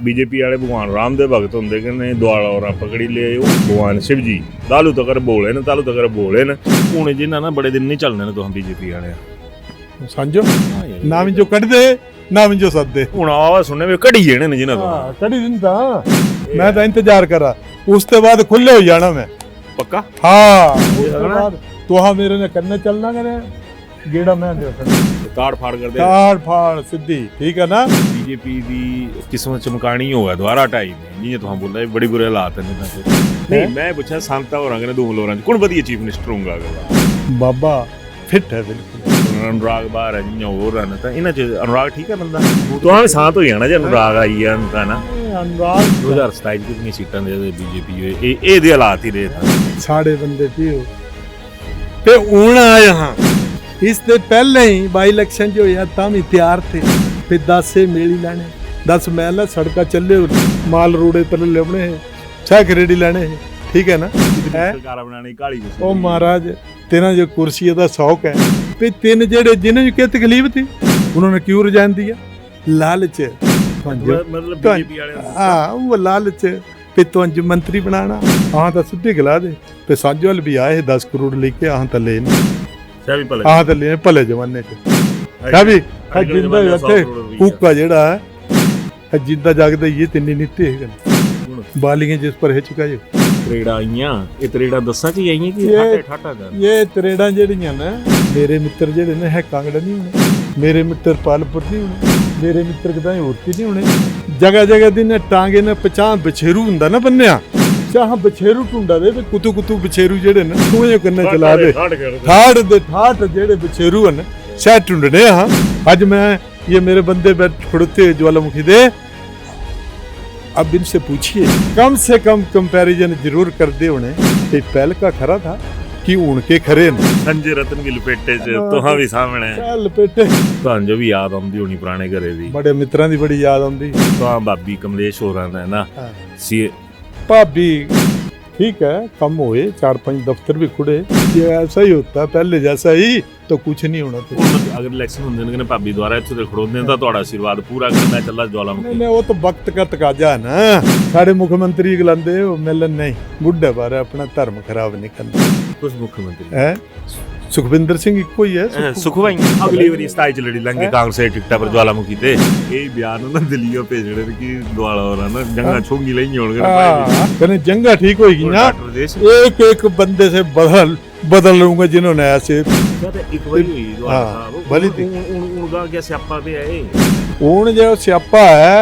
BJP वाले भगवान राम दे भगत होंगे कि दुआला और पकड़ी ले भगवान शिव जी तालू तक बोले न तालू तक बोले न हूँ जिन्हें ना बड़े दिन नहीं चलने न तुम बीजेपी वाले समझो ना जो कट दे ना जो सदे हूँ आवाज सुनने में कड़ी जाने न जिन्हें कड़ी दिन था मैं तो इंतजार करा उसके बाद खुले हो जाना मैं पक्का हाँ तो हाँ मेरे ने करने चलना करे गेड़ा मैं ताड़ फाड़ कर दे ताड़ फाड़ सीधी ठीक है ना बीजेपी दी किस्मत चमकानी होगा दोबारा टाइम नहीं तो हम बोल रहे बड़ी बुरे हालात है नहीं मैं पूछा सांता और अंगने दो लोरां कौन बढ़िया चीफ मिनिस्टर होगा अगला बाबा फिट है बिल्कुल अनुराग बाहर है जियां हो रहा था इन्हां च अनुराग ठीक है बंदा तो हाँ शांत हो जाना जे अनुराग आई है उनका ना अनुराग 2027 कितनी सीटां दे बीजेपी ए दे हालात ही रहे साढ़े बंदे थी ते हूं आ यहाँ इससे पहले ही बाई इलेक्शन जो होया तां भी तैयार थे फिर 10 से मेली लाने 10 महल सड़का चले माल रोड़े पर लेने छह रेडी लेने ठीक है ना सरकार बनाने काली ओ महाराज तेरा जो कुर्सी का शौक है पे तीन जेड़े जिन्हें जो क्या तकलीफ थी उन्होंने क्यों रिजाइन दिया लालच मतलब बीजेपी वाले हाँ वो लालच पे तो मंत्री बनाना हाँ तो सीधे गिला दे पे सांझ वाल भी आए 10 करोड़ लेके हाँ तो ले हाँ तो ले भले जमाने च भी जिंदा इत्थे कूका जेड़ा है जिंदा जागदा ये तिन्नी नीते है बालियां जिस पर है चुका जो त्रेड़ा आईयां ये त्रेड़ा दस्सां च आईयां कि ठाटे ठाटा कर ये त्रेड़ा जेड़ियां ने मेरे मित्र जेड़े ने है कांगड़ा नहीं होने मेरे मित्र पालपुर नहीं होने मेरे मित्र कदाई होती नहीं होने जगह जगह दी ने टांगे ने 50 बछेरू हुंदा ना बन्निया चाह बछेरू टुंडा दे कुतू कुतू बछेरू जेड़े ने तूं करने चला दे ठाट जेड़े बछेरू हैं शाह टुंडने हाँ आज मैं ये मेरे बंदे बैठ खड़ोते ज्वालामुखी दे अब इनसे पूछिए कम से कम कंपैरिजन जरूर कर दे उन्हें पहल का खरा था कि उनके खरे संजय रतन की लपेटे तो हाँ भी सामने लपेटे जो भी याद आती होनी पुराने घरे दी बड़े मित्रां दी बड़ी याद आती तो हाँ भाभी कमलेश हो रहा है ना सी भाभी ठीक है कम हुए 4-5 दफ्तर भी खुले ये ऐसा ही होता है पहले जैसा ही तो कुछ नहीं होना तो अगर इलेक्शन होंदे ने भाभी द्वारा इत्थे खड़ोंदे तां तुहाडा आशीर्वाद पूरा करना चला ज्वालामुखी नहीं वो तो वक्त का तकाजा है ना सारे मुख्यमंत्री गलांदे मिलन नहीं बुढ़े बारे अपना धर्म खराब नहीं करना कुछ मुख्यमंत्री है सुखविंदर सिंह इको ही है सुखवाई अगली बारी 27 च लड़ी लंगे कांग्रेस दे टिकटा पर ज्वालामुखी ते ए बयान ना दिल्ली भेजणे कि द्वाला हो रहा ना जंगा छोंगी लई होणगे कने जंगा ठीक होगी ना एक एक बंदे से बदल लूंगा जिन्होंने ऐसे एक बारी हुई द्वाला साहब भली थी उनका क्या स्यापा पे है उन जो स्यापा है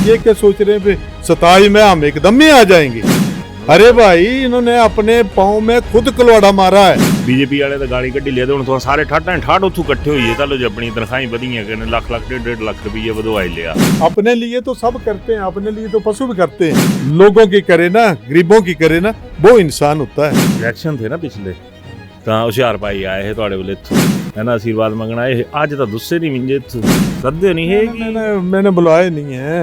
ये क्या सोच रहे हैं 27 में हम एकदम ही आ जाएंगे अरे भाई इन्होंने अपने पाँव में खुद कलवाड़ा मारा है बीजेपी वाले तो गाड़ी कड्डी लिया तो सारे ठाट उथू इकट्ठे हुई है चलो जो अपनी तनख्वाही बढ़िया करने लाख 1.5 लाख रुपये बधवाई लिया अपने लिए तो सब करते हैं अपने लिए तो पशु भी करते हैं लोगों की करे ना गरीबों की करे ना वो इंसान होता है इलेक्शन थे ना पिछले तो होशियार भाई आए है थोड़े बोले है ना आशीर्वाद मंगना है आज तो दुस्से नहीं मिंजे सदे नहीं है मैंने बुलाए नहीं है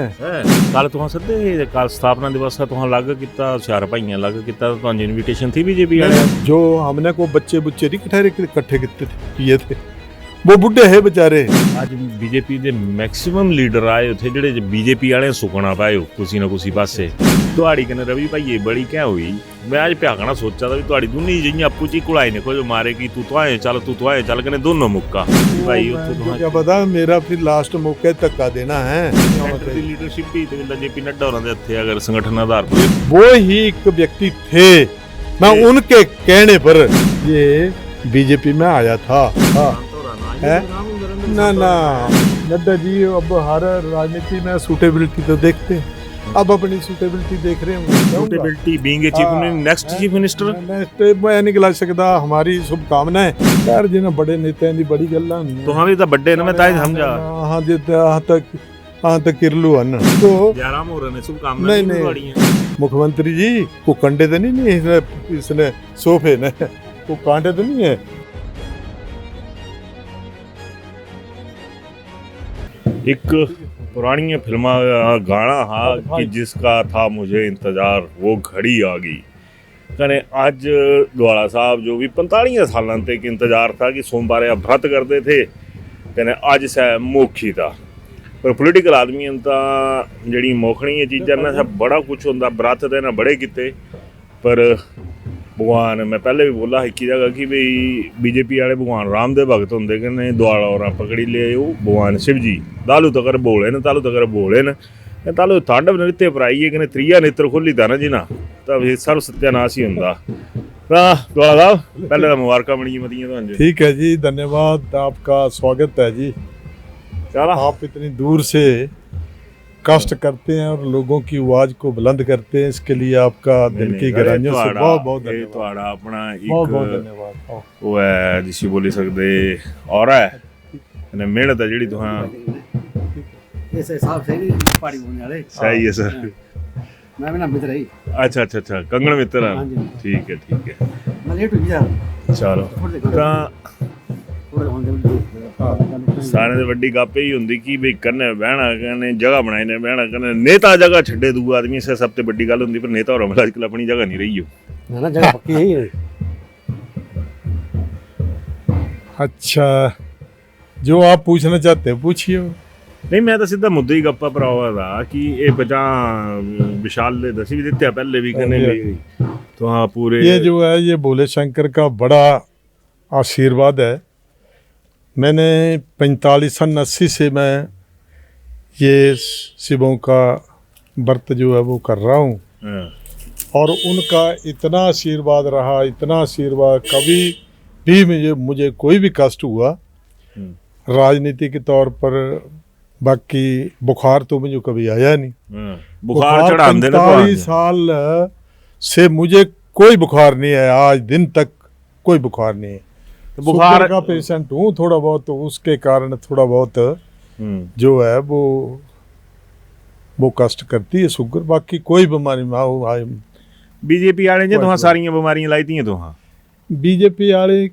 कल तुहां सदे कल स्थापना दिवस है तुहां अलग किता होशियार भाइयां अलग किता तो इनविटेशन थी बीजेपी वाले जो हमने को बच्चे नहीं इकट्ठे किए थे वो बुढ़े है बेचारे आज बीजेपी दे मैक्सिमम लीडर आए थे जेड़े बीजेपी वाले सुकना पाए कुसी ना कुसी पासे तुहाड़ी कने रवि भाई ये बड़ी क्या हुई मैं आज भ्यागना सोचा था भी तुहाड़ी दुनी जियां आपू ची कुड़ाई ने जो मारे कि तू तो आए चल कने दोनों मुक्का भाई उत्थे क्या पता मेरा फिर लास्ट मौके धक्का देना है लीडरशिप भी जेपी नड्डा होरां दे हत्थे अगर संगठन आधार पर वो ही एक व्यक्ति थे मैं उनके कहने पर ये बीजेपी में आया था है ना नड्डा जी अब हर राजनीति में सूटेबिलिटी तो देखते हैं अब अपनी सूटेबिलिटी देख रहे हैं suitability being a chief next chief minister मैं नहीं गिला सकता हमारी शुभकामनाएं यार जिन्हें बड़े नेता दी बड़ी गल्लां हुंदियां तो हम भी तो बड़े ने मैं ताई समझा हां तक किरलू हन तो जयराम हो रहे ने शुभकामनाएं नहीं मुख्यमंत्री जी को कंडे तो नहीं इसने सोफे ने को कांटे तो नहीं है एक पुरानी फिल्मा गाना हा कि जिसका था मुझे इंतजार वो घड़ी आ गई कने अज द्वाला साहब जो भी 45 सालों तक इंतजार था कि सोमवार व्रत करते थे कने अज सह मोखी था पर पोलिटिकल आदमियां तां जेह्ड़ी मोखनी चीज़ां ना सब बड़ा कुछ होंदा ब्रत ते ना बड़े कीते पर भगवान मैं पैह्ले भी बोला इक्की जगह कि भाई बीजेपी वाले भगवान राम दे भगत होंदे कन्नै दोआला और पकड़ी ले ओह् भगवान शिव जी तालू तकर बोले न तालू तकर बोले न तालू ठंड नृत्य पर आइए कन्नै त्रीया नेत्र खोली दा ना जी ना तां सर्व सत्यानाश ही होंदा तां दोआला साहब पैह्ले तां मुबारकां बड़ियां मतियां तुहानूं ठीक है जी, धन्यवाद, आपका स्वागत है जी। चलो आप इतनी दूर से कष्ट करते हैं और लोगों की आवाज को बुलंद करते हैं, इसके लिए आपका दिल की गहराइयों से बहुत बहुत धन्यवाद। ਤੁਹਾਡਾ ਆਪਣਾ बहुत बहुत ਇੱਕ धन्यवाद। ਉਹ ਹੈ ਜਿਸੀ ਬੋਲੀ ਸਕਦੇ ਔਰ ਹੈ ਨੇ ਮਿਹਨਤ ਹੈ ਜਿਹੜੀ ਤੁਹਾਂ इस हिसाब से भी पहाड़ी बोलने वाले ਸਹੀ ਹੈ ਸਰ मैं भी ना मित्र ही ਅੱਛਾ ਅੱਛਾ ਅੱਛਾ ਕੰਗਣ ਮਿੱਤਰ ਆ ਹਾਂਜੀ। ਠੀਕ ਹੈ मैं लेट हुई यार ਚਲੋ ਤਾਂ थोड़े होंगे भी ਸਾਰਿਆਂ ਦੇ ਵੱਡੀ ਗੱਪ ਇਹ ਹੁੰਦੀ ਕਿ ਵੀ ਕੰਨੇ ਬਹਿਣਾ ਕੰਨੇ ਜਗ੍ਹਾ ਬਣਾਈ ਨੇ ਬਹਿਣਾ ਕੰਨੇ ਨੇਤਾ ਜਗ੍ਹਾ ਛੱਡੇ ਦੂ ਆਦਮੀ ਸੇ ਸਭ ਤੋਂ ਵੱਡੀ ਗੱਲ ਹੁੰਦੀ ਪਰ ਨੇਤਾ ਹੋਰ ਅਮਲ ਅੱਜਕੱਲ ਆਪਣੀ ਜਗ੍ਹਾ ਨਹੀਂ ਰਹੀ ਹੋ ना जगह पक्की है ही अच्छा, जो आप पूछना चाहते हैं पूछिए। ਨਹੀਂ ਮੈਂ ਤਾਂ ਸਿੱਧਾ ਮੁੱਦਾ ਹੀ ਗੱਪਾ ਭਰਾਵਾ ਦਾ ਕਿ ਇਹ ਬਚਾ ਵਿਸ਼ਾਲ ਦੇ ਦਸੀ ਵੀ ਦਿੱਤੇ ਪਹਿਲੇ ਵੀ ਕਹਿੰਦੇ ਵੀ तो हाँ पूरे ये जो है ये भोले शंकर का बड़ा आशीर्वाद है। मैंने 45-80 से मैं ये शिवों का व्रत जो है वो कर रहा हूँ हाँ, और उनका इतना आशीर्वाद रहा, इतना आशीर्वाद, कभी भी मुझे कोई भी कष्ट हुआ राजनीति के तौर पर, बाकी बुखार तो मुझे कभी आया नहीं। हाँ, बुखार चढ़ाते ना 45 साल से मुझे कोई बुखार नहीं है, आज दिन तक कोई बुखार नहीं है। तो बुखार शुगर का पेशेंट हूँ थोड़ा बहुत, तो उसके कारण थोड़ा बहुत जो है वो कष्ट करती है शुगर, बाकी कोई बीमारी में आओ। बीजेपी वाले जो तुहां सारियां बीमारियां लाई दी तुहां बीजेपी वाले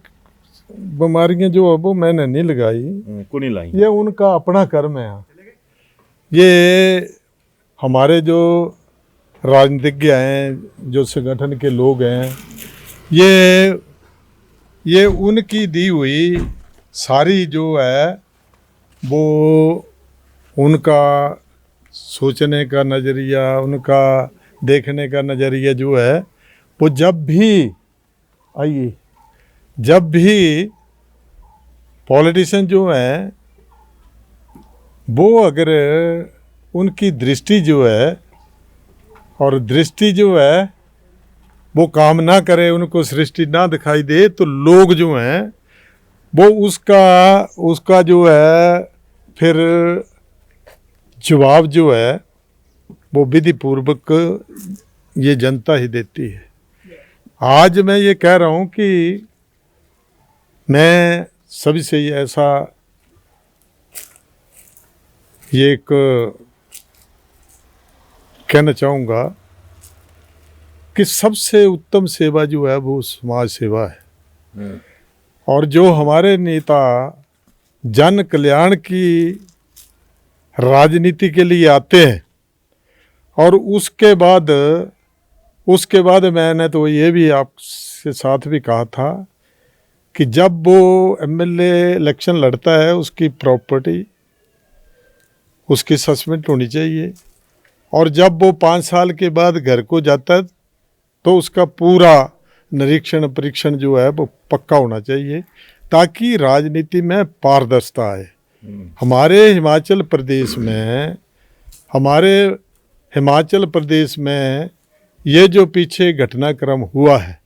बीमारियां जो है वो मैंने नहीं लगाई, को नहीं लाई ये उनका अपना कर्म है। ये हमारे जो राजनीतिज्ञ हैं, जो संगठन के लोग हैं, ये उनकी दी हुई सारी जो है वो उनका सोचने का नज़रिया, उनका देखने का नज़रिया जो है वो जब भी पॉलिटिशियन जो हैं वो अगर उनकी दृष्टि जो है और दृष्टि जो है वो काम ना करे, उनको सृष्टि ना दिखाई दे, तो लोग जो हैं वो उसका जो है फिर जवाब जो है वो विधि पूर्वक ये जनता ही देती है। आज मैं ये कह रहा हूँ कि मैं सभी से ये ऐसा ये एक कहना चाहूँगा कि सबसे उत्तम सेवा जो है वो समाज सेवा है। और जो हमारे नेता जन कल्याण की राजनीति के लिए आते हैं, और उसके बाद मैंने तो ये भी आपके साथ भी कहा था कि जब वो एमएलए इलेक्शन लड़ता है उसकी प्रॉपर्टी उसकी सस्पेंड होनी चाहिए, और जब वो 5 साल के बाद घर को जाता है तो उसका पूरा निरीक्षण परीक्षण जो है वो पक्का होना चाहिए, ताकि राजनीति में पारदर्शिता आए। हमारे हिमाचल प्रदेश में ये जो पीछे घटनाक्रम हुआ है,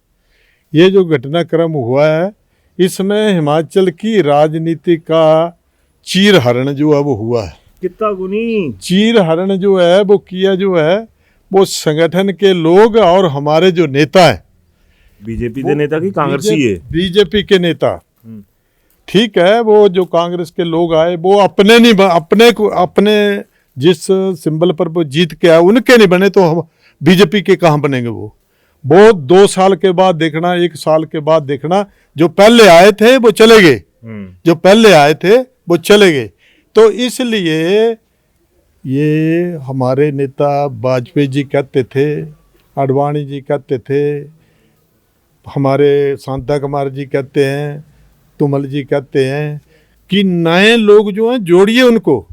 इसमें हिमाचल की राजनीति का चीरहरण जो है वो हुआ है। कितना गुनी चीरहरण जो है वो किया जो है वो संगठन के लोग और हमारे जो नेता हैं, बीजेपी के नेता की कांग्रेसी है, बीजेपी के नेता, ठीक है, वो जो कांग्रेस के लोग आए वो अपने जिस सिंबल पर वो जीत के आए उनके नहीं बने, तो हम बीजेपी के कहाँ बनेंगे। वो 2 साल के बाद देखना, 1 साल के बाद देखना, जो पहले आए थे वो चले गए। तो इसलिए ये हमारे नेता वाजपेयी जी कहते थे, आडवाणी जी कहते थे, हमारे शांता कुमार जी कहते हैं, तुमल जी कहते हैं कि नए लोग जो हैं जोड़िए उनको,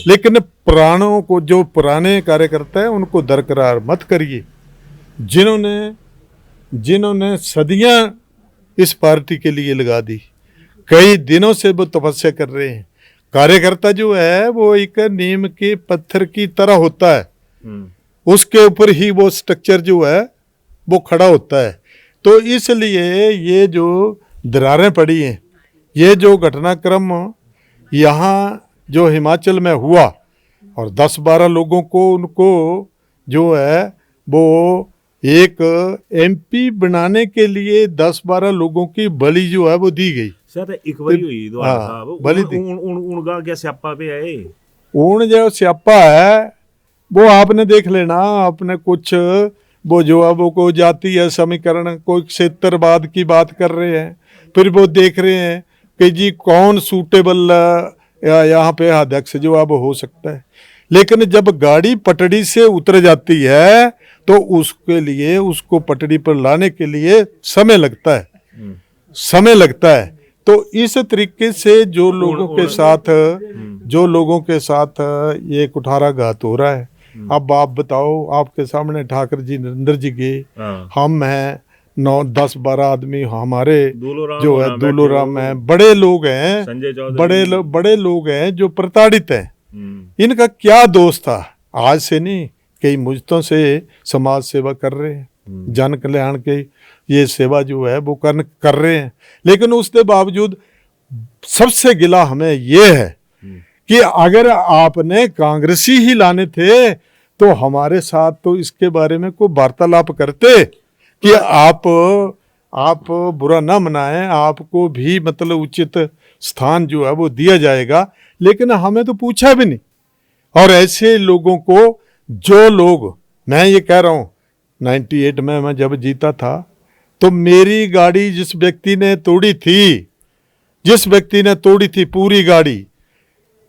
लेकिन पुरानों को, जो पुराने कार्यकर्ता हैं उनको दरकरार मत करिए। जिन्होंने सदियां इस पार्टी के लिए लगा दी, कई दिनों से वो तपस्या कर रहे हैं। कार्यकर्ता जो है वो एक नीम के पत्थर की तरह होता है, उसके ऊपर ही वो स्ट्रक्चर जो है वो खड़ा होता है। तो इसलिए ये जो दरारें पड़ी हैं, ये जो घटनाक्रम यहाँ जो हिमाचल में हुआ और 10-12 लोगों को उनको जो है वो एक एमपी बनाने के लिए 10-12 लोगों की बलि जो है वो दी गई। सर एक बारी हुई द्वारा हाँ, साहब बलि दी। उनका क्या स्यापा पे है? ऊन जो स्यापा है वो आपने देख लेना। आपने कुछ वो जो है वो को जाती है समीकरण, कोई क्षेत्रवाद की बात कर रहे हैं, फिर वो देख रहे हैं कि जी कौन सूटेबल यहाँ पे अध्यक्ष जो है वो हो सकता है। लेकिन जब गाड़ी पटड़ी से उतर जाती है तो उसके लिए, उसको पटड़ी पर लाने के लिए समय लगता है। तो इस तरीके से जो लोगों के साथ ये कुठाराघात हो रहा है। अब आप बताओ, आपके सामने ठाकर जी, नरेंद्र जी गए, हम हैं 9-10-12 आदमी हमारे जो है, दुलोराम है, बड़े लोग हैं, बड़े लोग हैं जो प्रताड़ित हैं। इनका क्या दोष था? आज से नहीं, कई मुद्दों से समाज सेवा कर रहे हैं, जन कल्याण के ये सेवा जो है वो कर रहे हैं। लेकिन उसके बावजूद सबसे गिला हमें ये है कि अगर आपने कांग्रेसी ही लाने थे तो हमारे साथ तो इसके बारे में कोई वार्तालाप करते कि आप बुरा ना मनाएं, आपको भी मतलब उचित स्थान जो है वो दिया जाएगा। लेकिन हमें तो पूछा भी नहीं। और ऐसे लोगों को, जो लोग, मैं ये कह रहा हूं 98 में मैं जब जीता था तो मेरी गाड़ी जिस व्यक्ति ने तोड़ी थी पूरी गाड़ी,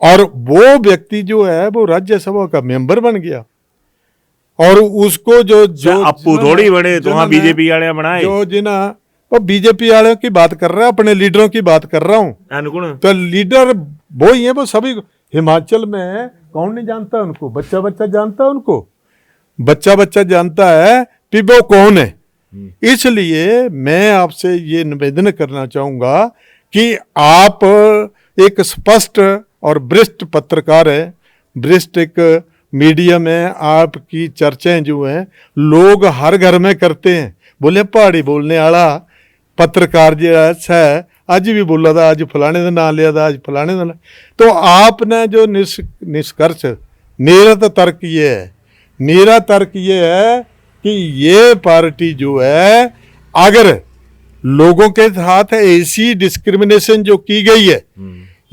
और वो व्यक्ति जो है वो राज्यसभा का मेंबर बन गया। और उसको जो आपू थोड़ी बने तो बीजेपी वाले बनाए, वो बीजेपी वालों की बात कर रहा है, अपने लीडरों की बात कर रहा हूँ। तो लीडर वो ही है, वो सभी। हिमाचल में कौन नहीं जानता उनको? बच्चा जानता है उनको, बच्चा जानता है कि वो कौन है। इसलिए मैं आपसे ये निवेदन करना चाहूंगा कि आप एक स्पष्ट और वरिष्ठ पत्रकार है, वरिष्ठ एक मीडिया में आपकी चर्चाएं जो हैं लोग हर घर में करते हैं। बोले पहाड़ी बोलने वाला पत्रकार जो है आज भी बोला था, आज फलाने का नाम लिया था, आज फलाने का। तो आपने जो निष्कर्ष, मेरा तर्क ये है कि ये पार्टी जो है, अगर लोगों के साथ ऐसी डिस्क्रिमिनेशन जो की गई है,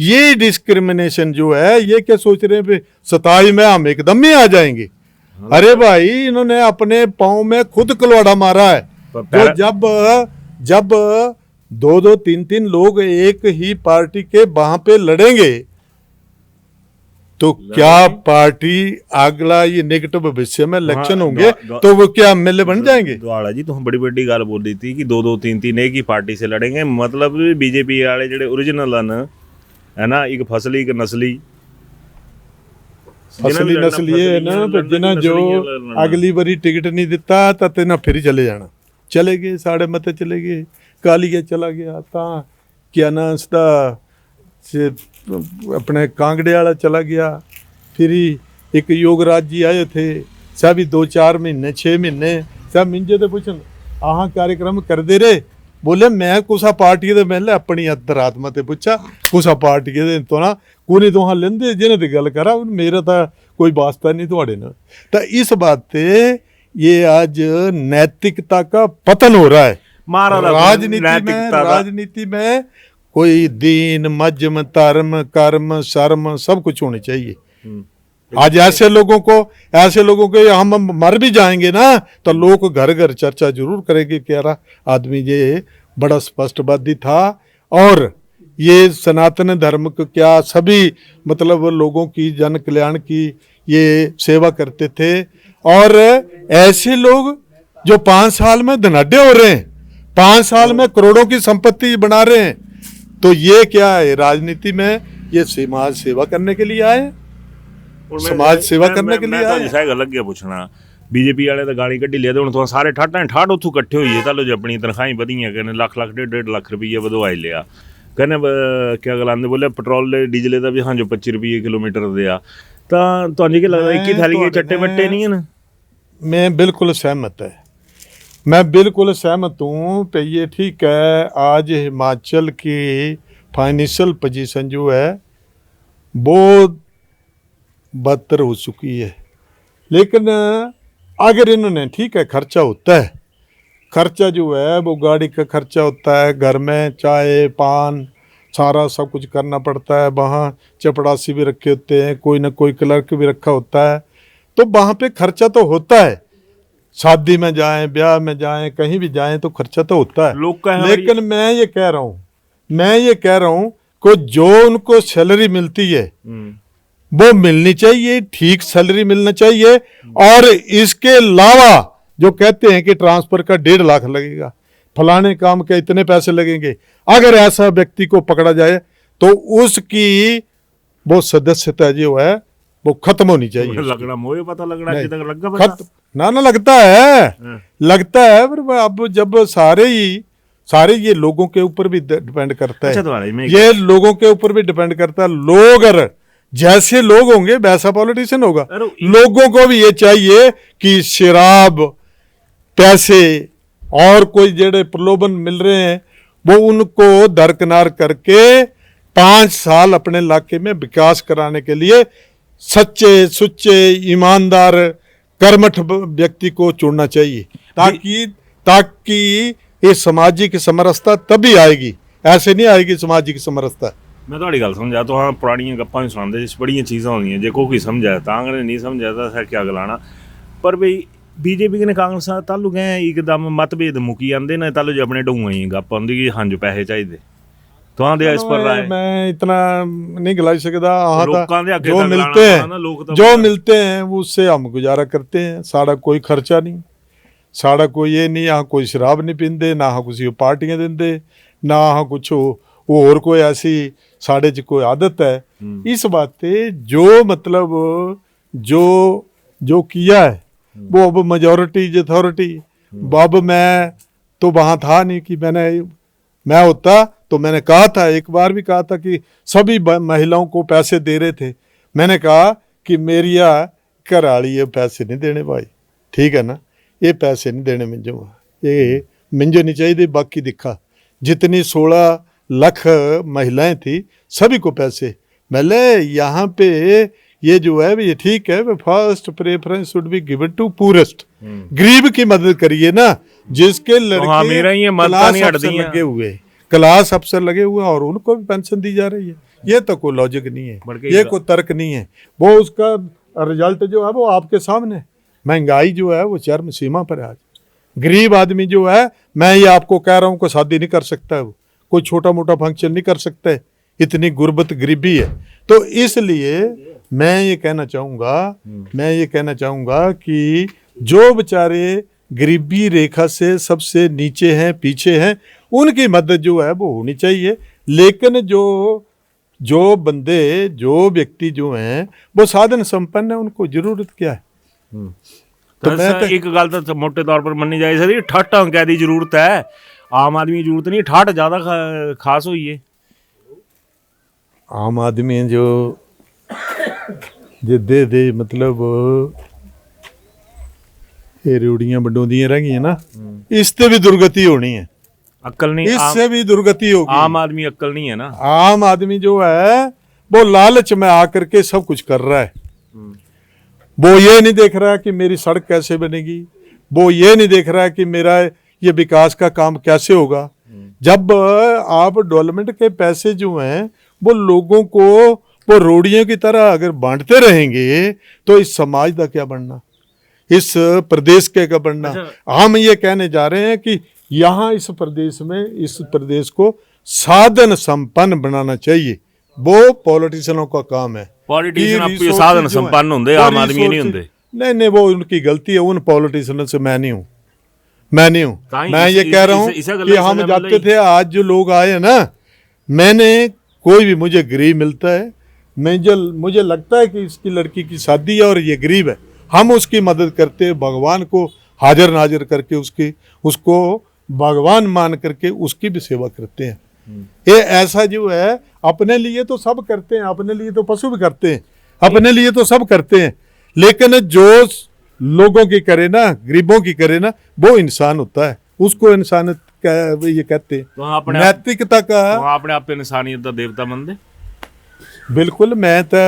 ये डिस्क्रिमिनेशन जो है, ये क्या सोच रहे हैं 27 में हम एकदम ही आ जाएंगे? अरे भाई, इन्होंने अपने पांव में खुद कुल्हाड़ा मारा है। तो जब 2-2, 3-3 लोग एक ही पार्टी के वहां पे लड़ेंगे तो क्या पार्टी अगला ये नेगेटिव भविष्य में इलेक्शन होंगे तो वो क्या एमएलए बन जाएंगे? द्वाड़ा जी, तो हम बड़ी गाल बोल रही थी कि 2-2, 3-3 एक ही पार्टी से लड़ेंगे। मतलब बीजेपी वाले जेडे ओरिजिनल है ना, एक फसली एक नस्ली नस्ली है ना, जिन्हें जो अगली बारी टिकट नहीं दिता तो ना फिर चले जाना, चले गए, साढ़े मते चले गए, कालीया चला गया, क्या ना उसका अपने कांगड़े वाला चला गया, फिर एक योगराज जी आए थे, सब 2-4 महीने 6 महीने सब मिंजे तो पूछन आह कार्यक्रम कर दे रहे। बोले मैं कुसा पार्टी दे मैंने अपनी अंतरात्मा ते पूछा कुसा पार्टी दे तो ना कोई तो हाँ लेंदे जिन्हें दी गल करा, मेरा तो कोई वास्ता नहीं थोड़े ना। तो इस बात पे ये आज नैतिकता का पतन हो रहा है। राजनीति में कोई दीन मजम धर्म कर्म शर्म सब कुछ होनी चाहिए। आज ऐसे लोगों को हम मर भी जाएंगे ना तो लोग घर घर चर्चा जरूर करेंगे कि यार आदमी ये बड़ा स्पष्टवादी था और ये सनातन धर्म को क्या सभी मतलब लोगों की जन कल्याण की ये सेवा करते थे। और ऐसे लोग जो 5 साल में धनाढ्य हो रहे हैं, 5 साल में करोड़ों की संपत्ति बना रहे हैं, तो ये क्या है, राजनीति में ये समाज सेवा करने के लिए आए, समाज सेवा करने के लिए आए। जिसा गल लगे पूछना बीजेपी वाले तो गाली कड्डी लिया हूँ तो सारे ठाठ उत्थों कट्ठे होइए चलो जो अपनी तनखाही वधियां कहने लाख लाख 1.5 लाख रुपये वधवाई लिया कहने क्या गलांदे बोले पेट्रोल डीजल का भी हाँ जो 25 रुपये किलोमीटर दिया तो क्या लगता है 21 थाली के चट्टे बट्टे नहीं है ना। मैं बिल्कुल सहमत है, मैं बिल्कुल सहमत हूँ पे ये ठीक है। आज हिमाचल की फाइनेंशियल पोजीशन जो है बहुत बदतर हो चुकी है, लेकिन अगर इन्होंने ठीक है खर्चा होता है, खर्चा जो है वो गाड़ी का खर्चा होता है, घर में चाय पान सारा सब कुछ करना पड़ता है, वहाँ चपड़ासी भी रखे होते हैं, कोई ना कोई क्लर्क भी रखा होता है, तो वहाँ पे खर्चा तो होता है। शादी में जाएं, ब्याह में जाएं, कहीं भी जाएं तो खर्चा तो होता है। लोग का लेकिन मैं ये कह रहा हूँ कि जो उनको सैलरी मिलती है वो मिलनी चाहिए, ठीक सैलरी मिलना चाहिए। और इसके अलावा जो कहते हैं कि ट्रांसफर का 1.5 लाख लगेगा, फलाने काम के इतने पैसे लगेंगे, अगर ऐसा व्यक्ति को पकड़ा जाए तो उसकी वो सदस्यता जो है वो खत्म होनी चाहिए। लगना मोए पता लगना कि तक लगा पता ना लगता है पर अब जब सारे ये लोगों के ऊपर भी डिपेंड करता है। अच्छा, ये लोगों के ऊपर भी डिपेंड करता है। लोग अगर जैसे लोग होंगे वैसा पॉलिटिशियन होगा। लोगों को भी ये चाहिए कि शराब पैसे और कोई जेड़े प्रलोभन मिल रहे हैं वो उनको दरकिनार करके 5 साल अपने इलाके में विकास कराने के लिए सच्चे सुच्चे ईमानदार कर्मठ व्यक्ति को चुनना चाहिए, ताकि ये सामाजिक समरसता तभी आएगी, ऐसे नहीं आएगी सामाजिक समरसता। मैं थोड़ी गल समझा तो हाँ पुरानियां गप्पां भी सुनाते जिस बड़ियां चीज़ां होंदियां जे कोई समझा तां अगर नहीं समझा तो फिर क्या गलाना। पर भाई बीजेपी ने कांग्रेस नाल ताल्लुक है एकदम मतभेद मुकी आंदे ने ताल्लुक जो अपने ढूंगा ही गप्प आंदी कि हाँ जो पैसे चाहिए तो दे इस पर राय मैं इतना नहीं गिलाई सकता। जो मिलते हैं वो उससे हम गुजारा करते हैं, साड़ा कोई खर्चा नहीं, साड़ा कोई ये नहीं, यहाँ कोई शराब नहीं पींदे, ना हाँ कुछ पार्टियां देंदे, ना हाँ कुछ और कोई ऐसी साढ़े च कोई आदत है। इस बाते जो मतलब जो किया है वो अब मेजॉरिटी अथॉरिटी। अब मैं तो वहाँ था नहीं कि मैं होता तो मैंने कहा था, एक बार भी कहा था कि सभी महिलाओं को पैसे दे रहे थे, मैंने कहा कि मेरी घर वाली ये पैसे नहीं देने भाई, ठीक है ना, ये पैसे नहीं देने ये मिंजो नहीं चाहिए। बाकी दिखा जितनी 16 लाख महिलाएं थी सभी को पैसे मिले। यहाँ पे ये जो है ये ठीक है, first preference should be given to purest. गरीब की मदद करिए ना, जिसके लड़के क्लास अफसर लगे हुए और उनको भी पेंशन दी जा रही है। ये तो कोई लॉजिक नहीं है, ये कोई तर्क नहीं है। वो उसका रिजल्ट जो है वो आपके सामने। महंगाई जो है वो चरम सीमा पर है आज। गरीब आदमी जो है, मैं ये आपको कह रहा हूँ को शादी नहीं कर सकता है, वो कोई छोटा मोटा फंक्शन नहीं कर सकता है, इतनी गुर्बत गरीबी है। तो इसलिए मैं ये कहना चाहूँगा कि जो बेचारे गरीबी रेखा से सबसे नीचे हैं, पीछे हैं, उनकी मदद जो है वो होनी चाहिए। लेकिन जो बंदे जो व्यक्ति जो हैं वो साधन संपन्न है, उनको जरूरत क्या है? तो एक गल तो मोटे तौर पर मन्नी जाए सकती, ठठ अंक की जरूरत है, आम आदमी की जरूरत नहीं। ठठ ज्यादा खास हुई है। आम आदमी जो दे मतलब ये रेवड़ियां बंडोदियां रह गई ना, इससे भी दुर्गति होनी है। अक्ल नहीं, इससे भी दुर्गति होगी। आम आदमी अक्ल नहीं है ना। आम आदमी जो है वो लालच में आकर के सब कुछ कर रहा है। वो ये नहीं देख रहा है कि मेरी सड़क कैसे बनेगी, वो ये नहीं देख रहा है कि मेरा ये विकास का काम कैसे होगा। जब आप डेवलपमेंट के पैसे जो हैं वो लोगों को वो रोड़ियों की तरह अगर बांटते रहेंगे तो इस समाज का क्या बनना, इस प्रदेश के क्या बनना। हम ये कहने जा रहे हैं कि यहाँ इस प्रदेश को साधन संपन्न बनाना चाहिए। वो पॉलिटिशियनों का काम है। पॉलिटिशियन आपको साधन संपन्न होंगे, आम आदमी नहीं होंगे। नहीं, वो उनकी गलती है। उन पॉलिटिशियनों से मैं नहीं हूँ। मैं ये कह रहा हूँ कि हम जाते थे, आज जो लोग आए ना मैंने कोई भी मुझे गरीब मिलता है, मुझे लगता है कि इसकी लड़की की शादी है और ये गरीब है, हम उसकी मदद करते हैं, भगवान को हाजिर नाजिर करके उसको भगवान मान करके उसकी भी सेवा करते हैं। ये ऐसा जो है, अपने लिए तो सब करते हैं, अपने लिए तो पशु भी करते हैं, अपने लिए तो सब करते हैं, लेकिन जो लोगों की करे ना, गरीबों की करे ना, वो इंसान होता है, उसको इंसानियत ये कहते हैं। तो अपने नैतिकता का अपने आप इंसानियत का देवता मनदे? बिल्कुल, मैं तो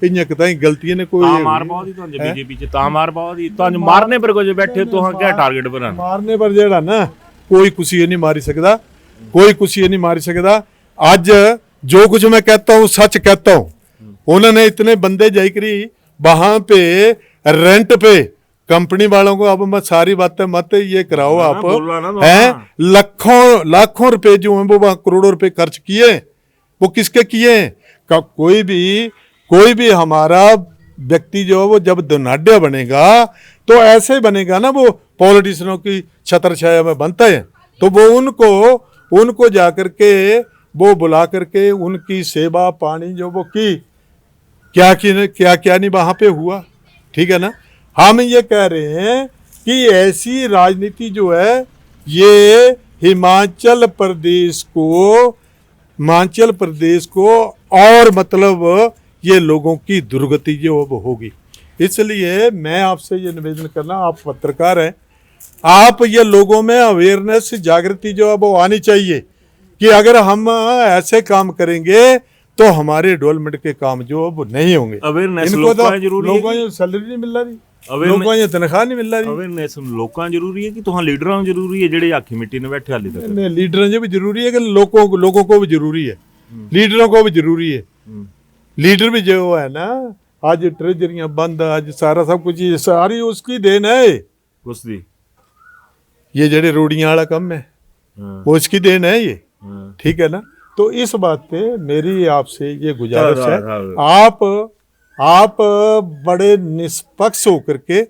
इन्हें कताई गलतियां ने कोई मार बहुत ही तो बीजेपी च मार बहुत ही तो मारने पर कुछ बैठे तो हाँ क्या टारगेट बनाना? मारने पर जेड़ा ना कोई कुछ नहीं मारी सकता, कोई कुछ नहीं मारी सकता। आज जो कुछ मैं कहता हूँ सच कहता हूँ। उन्होंने इतने बंदे जाई करी वहां पे रेंट पे कंपनी वालों को, अब मैं सारी बातें मत ये कराओ आप, हैं लाखों रुपए जो हैं वो वहां करोड़ों रुपए खर्च किए, वो किसके किए? कोई भी हमारा व्यक्ति जो है वो जब धनाढ़ बनेगा तो ऐसे बनेगा ना, वो पॉलिटिशियनों की छत्र छाया में बनता है, तो वो उनको जा करके वो बुला करके उनकी सेवा पानी जो वो की क्या नहीं वहां पे हुआ। ठीक है ना, हम ये कह रहे हैं कि ऐसी राजनीति जो है ये हिमाचल प्रदेश को और मतलब ये लोगों की दुर्गति जो अब होगी। इसलिए मैं आपसे ये निवेदन करना, आप पत्रकार हैं, आप ये लोगों में अवेयरनेस जागृति जो है वो आनी चाहिए कि अगर हम ऐसे काम करेंगे तो हमारे डेवलपमेंट के काम जो वो नहीं होंगे। अवेयरनेस लोगों को सैलरी नहीं मिल रही, लोगों को तनख्वाह नहीं मिल रही। अवेयरनेस लोगों जरूरी है कि तुहां लीडरां जरूरी है जेडे आखी मिट्टी ने बैठे हाली तक? नहीं, लीडरां जो भी जरूरी है कि लोगों को भी जरूरी है, लीडरों को भी जरूरी है। लीडर भी जो है ना, आज ट्रेजरियां बंद, आज सारा सब कुछ ये सारी उसकी देन है, उसकी ये जेडे रोडियां वाला कम है वो इसकी देन है ये। ठीक है ना, तो इस बात पे मेरी आपसे ये गुजारिश है, आप बड़े निष्पक्ष होकर के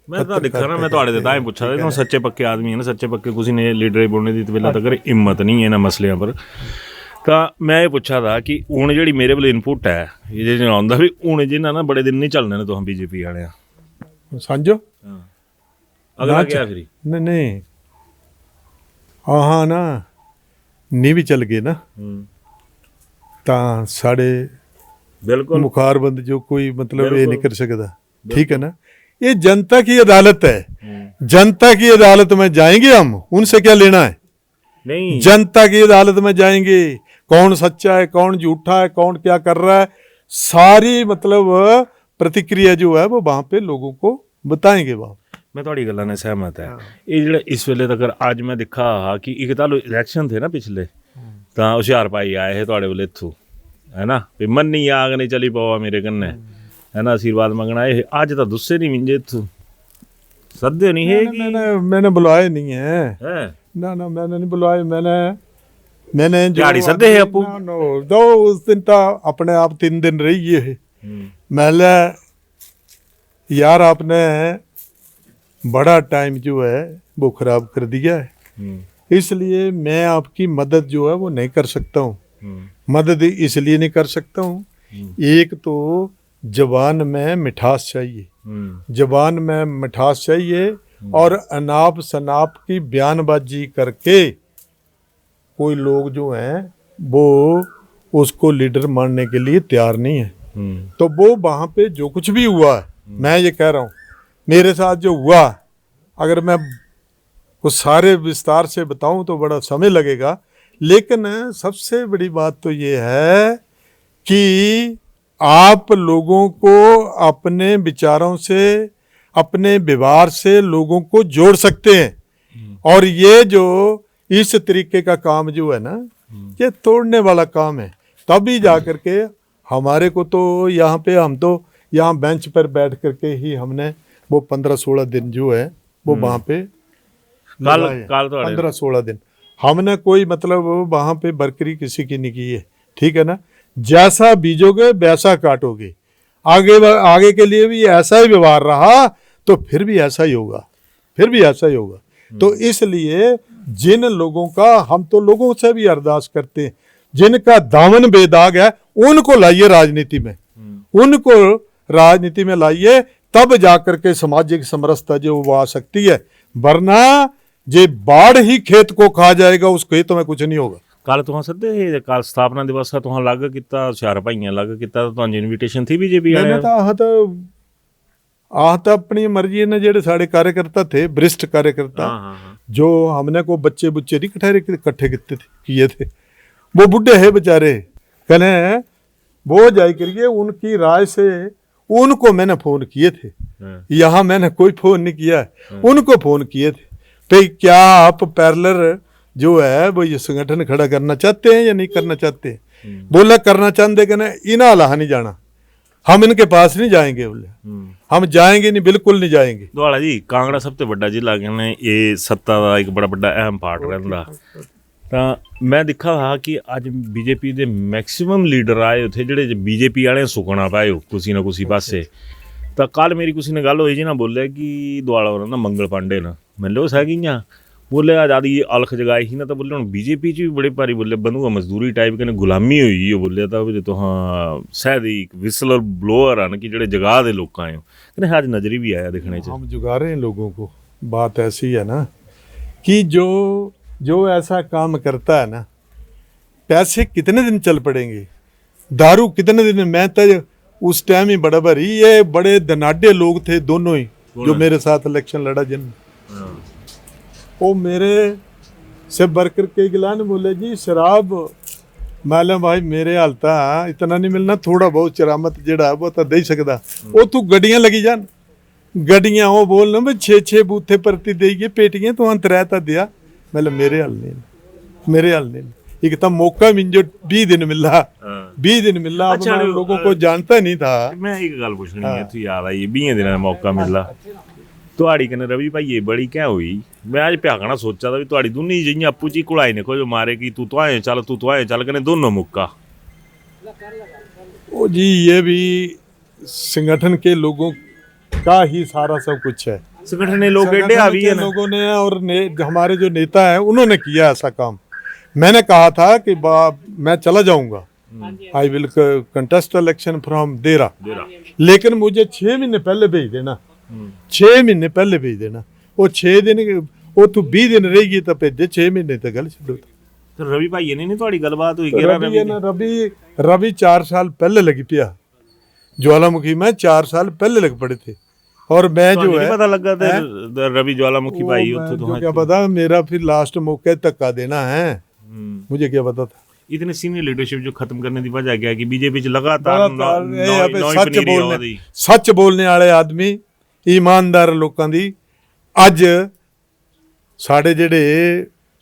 मैं तो दिखा ना, मैं तो आड़े तां पूछा था, सच्चे पक्के आदमी है ना, सच्चे पक्के किसी ने लीडर बनने की पहला तक हिम्मत नहीं है ना मसलियां पर। तो मैं ये पूछा था कि हूँ जी मेरे वाले इनपुट है ये आता भी हूँ जिन्हें ना बड़े दिन नहीं चलने ने, तो हम बीजेपी वाले समझो अगला क्या फिर नहीं हाँ ना नहीं भी चल गए ना ਤਾਂ ਸਾਡੇ बिल्कुल मुखारबंद जो कोई मतलब ये नहीं कर सकता। ठीक है ना, ये जनता की अदालत है, जनता की अदालत में जाएंगे हम, उनसे क्या लेना है? नहीं, जनता की अदालत में जाएंगे, कौन सच्चा है कौन झूठा है कौन क्या कर रहा है, सारी मतलब प्रतिक्रिया जो है वो वहां पे लोगों को बताएंगे। वहां मैं थोड़ी गल्लां ने सहमत है। ये जेड़ा इस वेले तक अज मैं दिखा कि एक तां इलैक्शन थे ना पिछले, तां हुशियार भाई आए हे तुहाडे वाले इत्थों, है ना, भी मन्नी आग नहीं चली पवा मेरे कन्ने, है ना, आशीर्वाद मंगना आए। अज तो दुस्से नहीं मिंजे इत्थों, सदे नहीं है। मैंने बुलाए नहीं है ना, मैंने नहीं बुलाए, मैंने दिहाड़ी सदे है अपू दो उस दिन तो अपने आप 3 दिन रही है। मैंने यार आपने बड़ा टाइम जो है वो खराब कर दिया है, इसलिए मैं आपकी मदद जो है वो नहीं कर सकता हूँ। मदद इसलिए नहीं कर सकता हूँ, एक तो जबान में मिठास चाहिए, जबान में मिठास चाहिए, और अनाप शनाप की बयानबाजी करके कोई लोग जो हैं वो उसको लीडर मानने के लिए तैयार नहीं है। तो वो वहाँ पे जो कुछ भी हुआ है, मैं ये कह रहा हूँ मेरे साथ जो हुआ, अगर मैं वो सारे विस्तार से बताऊं तो बड़ा समय लगेगा, लेकिन सबसे बड़ी बात तो ये है कि आप लोगों को अपने विचारों से, अपने व्यवहार से लोगों को जोड़ सकते हैं, और ये जो इस तरीके का काम जो है ना, ये तोड़ने वाला काम है। तभी जा करके हमारे को तो यहाँ पे, हम तो यहाँ बेंच पर बैठ करके ही हमने वो 15-16 दिन जो है वो वहाँ पे कल 15-16 दिन हमने कोई मतलब वहाँ पे बरकरी किसी की नहीं की है। ठीक है ना, जैसा बीजोगे वैसा काटोगे, आगे के लिए भी ऐसा ही व्यवहार रहा तो फिर भी ऐसा ही होगा, फिर भी ऐसा ही होगा। तो इसलिए जिन लोगों का, हम तो लोगों से भी अरदास करते हैं, जिनका दामन बेदाग है उनको लाइए राजनीति में, उनको राजनीति में लाइए, तब जाकर के सामाजिक समरसता जो वो आ सकती है। वरना जे बाढ़ ही खेत को खा जाएगा, उस खेत में कुछ नहीं होगा। ਕੱਲ ਤੁਹਾਂ ਸੱਦੇ ਕੱਲ ਸਥਾਪਨਾ ਦਿਵਸ ਆ ਤੁਹਾਂ ਲੱਗ ਕੀਤਾ ਹੁਸ਼ਿਆਰ ਭਾਈਆਂ ਲੱਗ ਕੀਤਾ ਤੁਹਾਨੂੰ ਇਨਵੀਟੇਸ਼ਨ थी बीजेपी मैंने वाले तो अपनी मर्जी ने जेडे साढ़े कार्यकर्ता थे, वरिष्ठ कार्यकर्ता, जो हमने को बच्चे बुच्चे नहीं इकट्ठे किए थे, वो बुढ़े है बेचारे, कहने वो जाए करिए उनकी राय से, उनको मैंने फोन किए थे, यहाँ मैंने कोई फोन नहीं किया, उनको फोन किए थे, तो क्या आप पैरेलल जो है वो ये संगठन खड़ा करना चाहते हैं या नहीं करना चाहते हैं? बोला करना चाहते कि इना अलाहा नहीं जाना, हम इनके पास नहीं जाएंगे, बोले हम जाएंगे नहीं, बिल्कुल नहीं जाएंगे। ਦੁਆਲਾ ਜੀ ਕਾਂਗੜਾ ਸਭ ਤੋਂ ਵੱਡਾ ਜ਼ਿਲ੍ਹਾ ਕਹਿੰਦੇ ਇਹ ਸੱਤਾ ਦਾ ਇੱਕ ਬੜਾ ਵੱਡਾ ਅਹਿਮ ਪਾਰਟ ਰਹਿੰਦਾ। ਤਾਂ ਮੈਂ ਦੇਖਾ ਹਾਂ ਕਿ ਅੱਜ ਬੀਜੇਪੀ ਦੇ ਮੈਕਸਿਮਮ ਲੀਡਰ ਆਏ ਉੱਥੇ ਜਿਹੜੇ ਬੀਜੇਪੀ ਵਾਲੇ ਸੁਕਣਾ ਪਾਏ ਹੋ ਕੁਸੀ ਨਾ ਕੁਸੀ ਪਾਸੇ। ਤਾਂ ਕੱਲ ਮੇਰੀ ਕੁਸੀ ਨਾਲ ਗੱਲ ਹੋਈ ਜੀ ਨਾ, ਬੋਲਿਆ ਕਿ ਦੁਆਲਾ ਉਹਨਾਂ ਦਾ ਮੰਗਲ ਪਾਂਡੇ ਨਾ ਮਿਲੋ ਹੈਗੀਆਂ, बोले आज़ादी अलख जगाई ही ना, तो बोले हम बीजेपी च भी बड़े भारी बोले बंधुआ मजदूरी टाइप कने गुलामी हुई है, बोले तो तो हाँ शायद एक विसलर ब्लोअर हैं कि जेडे जगा दे लोग आए कने आज नजरी भी आया देखने च। हम जुगा रहे हैं लोगों को। बात ऐसी है ना कि जो ऐसा काम करता है ना, पैसे कितने दिन चल पड़ेंगे, दारू कितने दिन, मैं तो उस टाइम ही बड़ा भरी, ये बड़े धनाढ़े लोग थे दोनों ही जो मेरे साथ इलेक्शन लड़ा, जिन वो मेरे से वर्कर के गिला ने बोले जी शराब मालूम भाई मेरे हालता इतना नहीं मिलना, थोड़ा बहुत चरामत जेड़ा वो तो दे सकता, वो तू गड्डियां लगी जान, गड्डियां वो बोलना भाई 6-6 बूथे परती देगी पेटियां तो अंत रहता दिया, मतलब मेरे हाल नहीं, मेरे हाल नहीं। एक तो मौका मिल 20 दिन मिला, 20 दिन मिला, अच्छा, लोगों को जानता नहीं था। मैं एक गल पूछनी है, तू याद आई 20 दिन का मौका मिला ਤੁਹਾਡੀ ਕਨੇ ਰਵੀ ਭਾਈ ਇਹ ਬੜੀ ਕਿਆ ਹੋਈ? ਮੈਂ ਅੱਜ ਭਿਆਗਣਾ ਸੋਚਾ ਦਾ ਵੀ ਤੁਹਾਡੀ ਦੋਨੀ ਜਿਹੀਆਂ ਆਪੂ ਚ ਕੁਲਾਈ ਨੇ ਕੋਈ ਮਾਰੇ ਕਿ ਤੂੰ ਆਏ ਚੱਲ ਤੂੰ ਆਏ ਚੱਲ ਕਨੇ ਦੋਨੋਂ मुक्का। ओ जी ये भी संगठन के लोगों का ही सारा सब कुछ है, संगठन ने लोग एडे आ भी है ना, लोगों ने और हमारे जो नेता है उन्होंने किया ऐसा काम। मैंने कहा था कि मैं चला जाऊंगा, I will contest election from देरा, लेकिन मुझे 6 महीने पहले भेज देना, 6 महीने पहले भेज देना। वो 6 दिन वो तू 20 दिन रहेगी तो भेजे, 6 महीने तक गल छो। तो रवि भाई ने नहीं थोड़ी गलबात हुई? रवि 4 साल पहले लगी पिया ज्वालामुखी में, 4 साल पहले लग पड़े थे, और मैं जो है पता लगा था रवि ज्वालामुखी भाई तो क्या पता, मेरा फिर लास्ट मौके धक्का देना है, मुझे क्या पता था। इतने सीनियर लीडरशिप जो खत्म करने की वजह क्या है कि बीजेपी च लगातार सच बोलने वाले आदमी, ईमानदार लोगों की अज साढ़े जेडे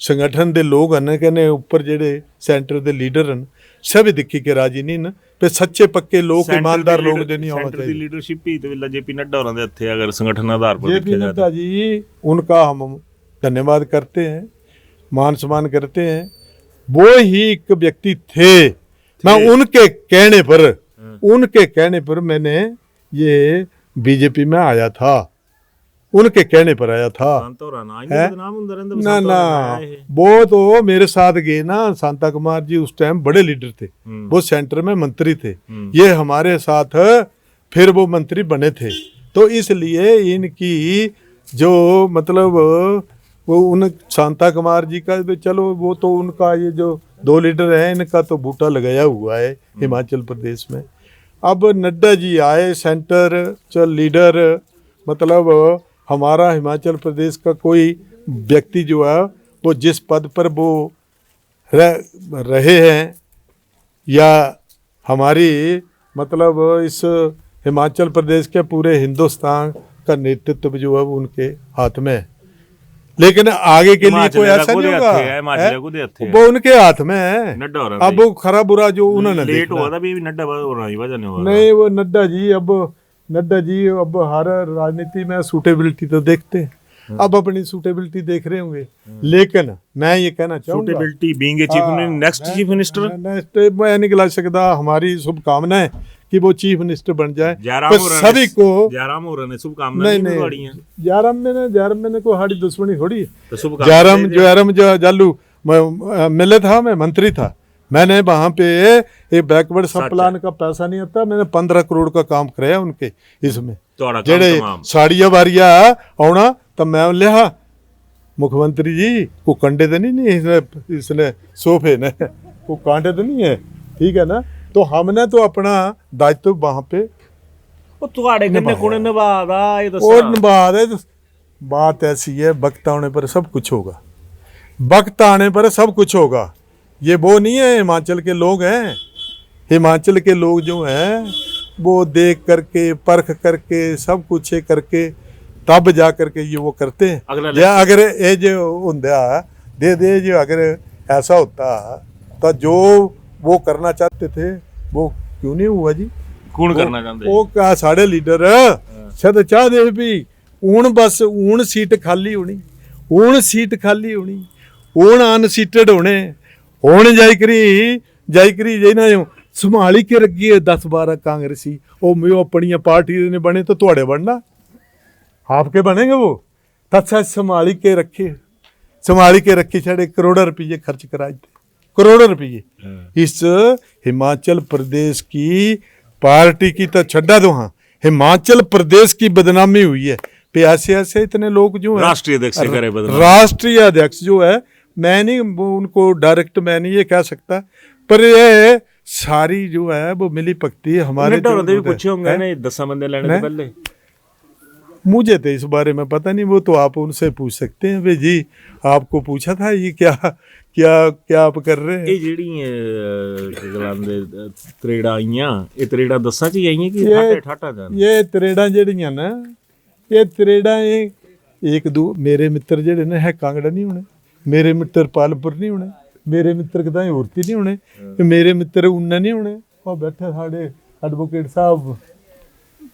संगठन के लोग हैं कहने ऊपर जेडे सेंटर के लीडर हैं सब दिखी के राजी नहीं ना, पे सच्चे पक्के लोग ईमानदार लोग दे नहीं होना चाहिए। लीडरशिप ही तो जेपी नड्डा होना दे हथे, अगर संगठन आधार पर जेपी नड्डा जी उनका हम धन्यवाद करते हैं, मान सम्मान करते हैं। वो ही एक व्यक्ति थे, मैं उनके कहने पर मैंने ये बीजेपी में आया था, उनके कहने पर आया था। ना वो तो मेरे साथ गए ना, शांता कुमार जी उस टाइम बड़े लीडर थे, वो सेंटर में मंत्री थे, ये हमारे साथ फिर वो मंत्री बने थे, तो इसलिए इनकी जो मतलब वो उन शांता कुमार जी का चलो वो तो उनका ये जो 2 लीडर हैं इनका तो बूटा लगाया हुआ है हिमाचल प्रदेश में। अब नड्डा जी आए सेंटर चल लीडर, मतलब हमारा हिमाचल प्रदेश का कोई व्यक्ति जो है वो जिस पद पर वो रहे हैं या हमारी मतलब इस हिमाचल प्रदेश के पूरे हिंदुस्तान का नेतृत्व जो है वो उनके हाथ में है, लेकिन आगे के लिए कोई ऐसा नहीं होगा, वो उनके हाथ में है। अब वो खरा बुरा जो उन्होंने लेट हुआ था भी नड्डा वजह नहीं, वो नड्डा जी अब हर राजनीति में सूटेबिलिटी तो देखते हैं, अब अपनी सूटेबिलिटी देख रहे होंगे, लेकिन मैं ये कहना चाहूँगा suitability being A next chief minister मैं नहीं गिला सकता, हमारी शुभकामना है कि वो चीफ मिनिस्टर बन जाए, तो सभी को जयराम मैंने को हाड़ी दुश्मनी थोड़ी है। जयराम जो जालू मिले था, मैं मंत्री था, मैंने वहां पे एक बैकवर्ड सब सच प्लान का पैसा नहीं आता, मैंने 15 करोड़ का काम कराया उनके इसमें ਤੁਹਾਡਾ ਕੰਮ जेड़े तमाम साड़िया वारिया आना तो मैं लिया मुख्यमंत्री जी को कंडे तो नहीं इसने सोफे ने को कांटे तो नहीं है, ठीक है ना। तो हमने तो अपना दायित्व वहां पे ਉਹ ਤੁਹਾਡੇ ਕਿੰਨੇ ਕੋਨੇ ਨਿਭਾਦਾ ਇਹ ਦੱਸੋ और बात है, बात ऐसी है वक्त आने पर सब कुछ होगा, वक्त आने पर सब कुछ होगा। ये वो नहीं है हिमाचल के लोग हैं, हिमाचल के लोग जो हैं वो देख करके परख करके सब कुछ ये करके तब जा करके ये वो करते हैं। अगला या अगर ये जो होंदा दे जो अगर ऐसा होता तो जो वो करना चाहते थे वो क्यों नहीं हुआ जी। ਕੌਣ ਕਰਨਾ ਚਾਹੁੰਦੇ ਉਹ ਕਾ ਸਾਡੇ ਲੀਡਰ ਸਦ ਚਾਹਦੇ ਵੀ ਹੁਣ ਬਸ ਹੁਣ ਸੀਟ ਖਾਲੀ ਹੋਣੀ, ਹੁਣ ਸੀਟ ਖਾਲੀ ਹੋਣੀ, ਹੁਣ ਅਨਸੀਟਡ ਹੋਣੇ, ਹੁਣ ਜਾਇਕਰੀ ਜਿਹਨਾਂ ਨੂੰ ਸੰਭਾਲੀ ਕੇ ਰੱਖੀ 10-12 ਕਾਂਗਰਸੀ ਉਹ ਮੈਂ ਆਪਣੀਆਂ ਪਾਰਟੀ ਦੇ ਨੇ ਬਣੇ ਤਾਂ ਤੁਹਾਡੇ ਬਣਨਾ ਆਪਕੇ ਬਣेंगे वो तत्सा संभाली के रखे साढ़े करोड़ों रुपये खर्च कराए थे, करोड़ों रुपये इस हिमाचल प्रदेश की पार्टी की तो छड्डा दो। हाँ हिमाचल प्रदेश की बदनामी हुई है पे ऐसे इतने लोग जो है राष्ट्रीय अध्यक्ष से करे बदनाम। राष्ट्रीय अध्यक्ष जो है मैं नहीं उनको डायरेक्ट मैं नहीं ये कह सकता, पर ये सारी जो है वो मिली पकती है हमारे ढोल भी पूछे होंगे ना 10 बंदे लेने से पहले। मुझे तो इस बारे में पता नहीं, वो तो आप उनसे पूछ सकते हैं भाई जी आपको पूछा था ये क्या क्या क्या आप कर रहे हैं। ਇਹ ਜਿਹੜੀਆਂ ਗਲਾਂਦੇ ਤਰੇੜਾਂ ਆਈਆਂ ਇਹ ਤਰੇੜਾਂ ਦੱਸਾਂ ਚ ਹੀ ਆਈਆਂ ਕਿ ਠਾਟਾ ਜਾਣ ये त्रेड़ा ਜਿਹੜੀਆਂ ਨਾ ये त्रेड़ा एक दो मेरे मित्र ਜਿਹੜੇ ਨੇ ਹੈ ਕਾਂਗੜਾ ਨਹੀਂ ਹੋਣੇ, ਮੇਰੇ ਮਿੱਤਰ ਪਾਲਪੁਰ ਨਹੀਂ ਹੋਣੇ, ਮੇਰੇ ਮਿੱਤਰ ਕਦਾਂ ਹੋਰਤੀ ਨਹੀਂ ਹੋਣੇ, ਮੇਰੇ ਮਿੱਤਰ ਉਨਾ ਨਹੀਂ ਹੋਣੇ। ਉਹ ਬੈਠੇ ਸਾਡੇ ਐਡਵੋਕੇਟ ਸਾਹਿਬ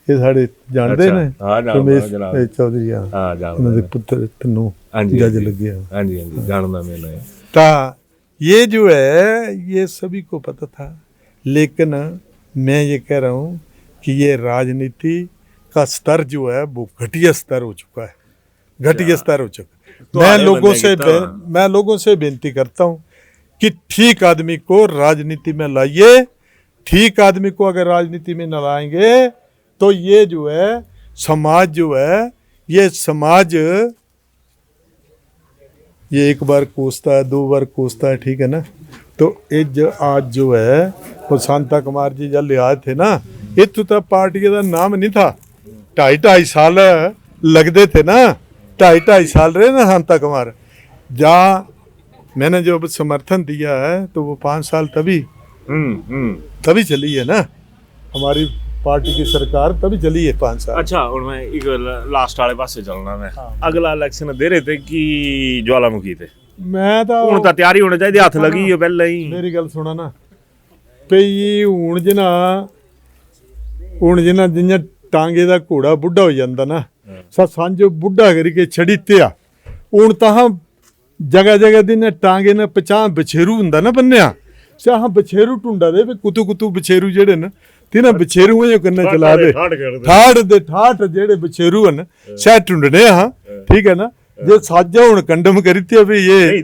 ਇਹ ਸਾਡੇ ਜਾਣਦੇ ਨੇ ਹਾਂ ਰਮੇਸ਼ ਜਨਾਬ ਚੌਧਰੀ ਆ ਹਾਂ ਉਹਨਾਂ ਦੇ ਪੁੱਤਰ ਤਨੂੰ ਹਾਂਜੀ ਜੱਜ ਲੱਗਿਆ। ਹਾਂਜੀ ਹਾਂਜੀ ਜਾਣਦਾ ਮੈਨੂੰ ਇਹ। ता ये जो है ये सभी को पता था, लेकिन मैं ये कह रहा हूँ कि ये राजनीति का स्तर जो है वो घटिया स्तर हो चुका है, घटिया स्तर हो चुका। मैं लोगों से बेनती करता हूँ कि ठीक आदमी को राजनीति में लाइए, ठीक आदमी को अगर राजनीति में न लाएंगे तो ये जो है समाज जो है ये समाज ये एक बार कोसता है 2 बार कोसता है, ठीक है ना। तो आज जो है वो शांता कुमार जी जब ले आए थे ना इतु तो पार्टी का नाम नहीं था, 2.5 साल लगते थे ना, 2.5 साल रहे ना शांता कुमार। जहाँ मैंने जो समर्थन दिया है तो वो 5 साल तभी चली है ना हमारी पार्टी की सरकार, तभी चली है 5 साल। अच्छा और मैं एक लास्ट वाले पासे चलना मैं अगला इलेक्शन दे रहे थे कि ज्वालामुखी थे मैं तो ਹੁਣ ਤਾਂ ਤਿਆਰੀ ਹੋਣੀ ਚਾਹੀਦੀ ਹੱਥ ਲੱਗੀ ਹੈ ਪਹਿਲਾਂ ਹੀ। ਮੇਰੀ ਗੱਲ ਸੁਣਾ ਨਾ ਪਈ ਹੁਣ ਜਿੰਨਾ ਜਿੰਨਾ ਟਾਂਗੇ ਦਾ ਘੋੜਾ ਬੁੱਢਾ ਹੋ ਜਾਂਦਾ ਨਾ ਸਾਂਝੋ ਬੁੱਢਾ ਕਰਕੇ ਛੜੀ ਤਿਆ ਹੁਣ ਤਾਂ ਜਗ੍ਹਾ ਜਗ੍ਹਾ ਦੀ ਨਾ ਟਾਂਗੇ ਨਾ 50 ਬਛੇਰੂ ਹੁੰਦਾ ਨਾ ਬੰਨਿਆ ਚਾਹ ਬਛੇਰੂ ਟੁੰਡਾ ਦੇ ਕੁੱਤੂ ਬਛੇਰੂ ਜਿਹੜੇ ਨੇ ਤਿੰਨਾਂ ਬਛੇਰੂ ਇਹ ਕੰਨੇ ਚਲਾ ਦੇ ਠਾਠ ਜਿਹੜੇ ਬਛੇਰੂ ਹਨ ਸਹਿ ਟੁੰਡਨੇ ਹਾਂ, ਠੀਕ ਹੈ ਨਾ। ਜੇ ਸਾਜਾ ਹੁਣ ਕੰਡਮ ਕਰੀਤੇ ਵੀ ਇਹ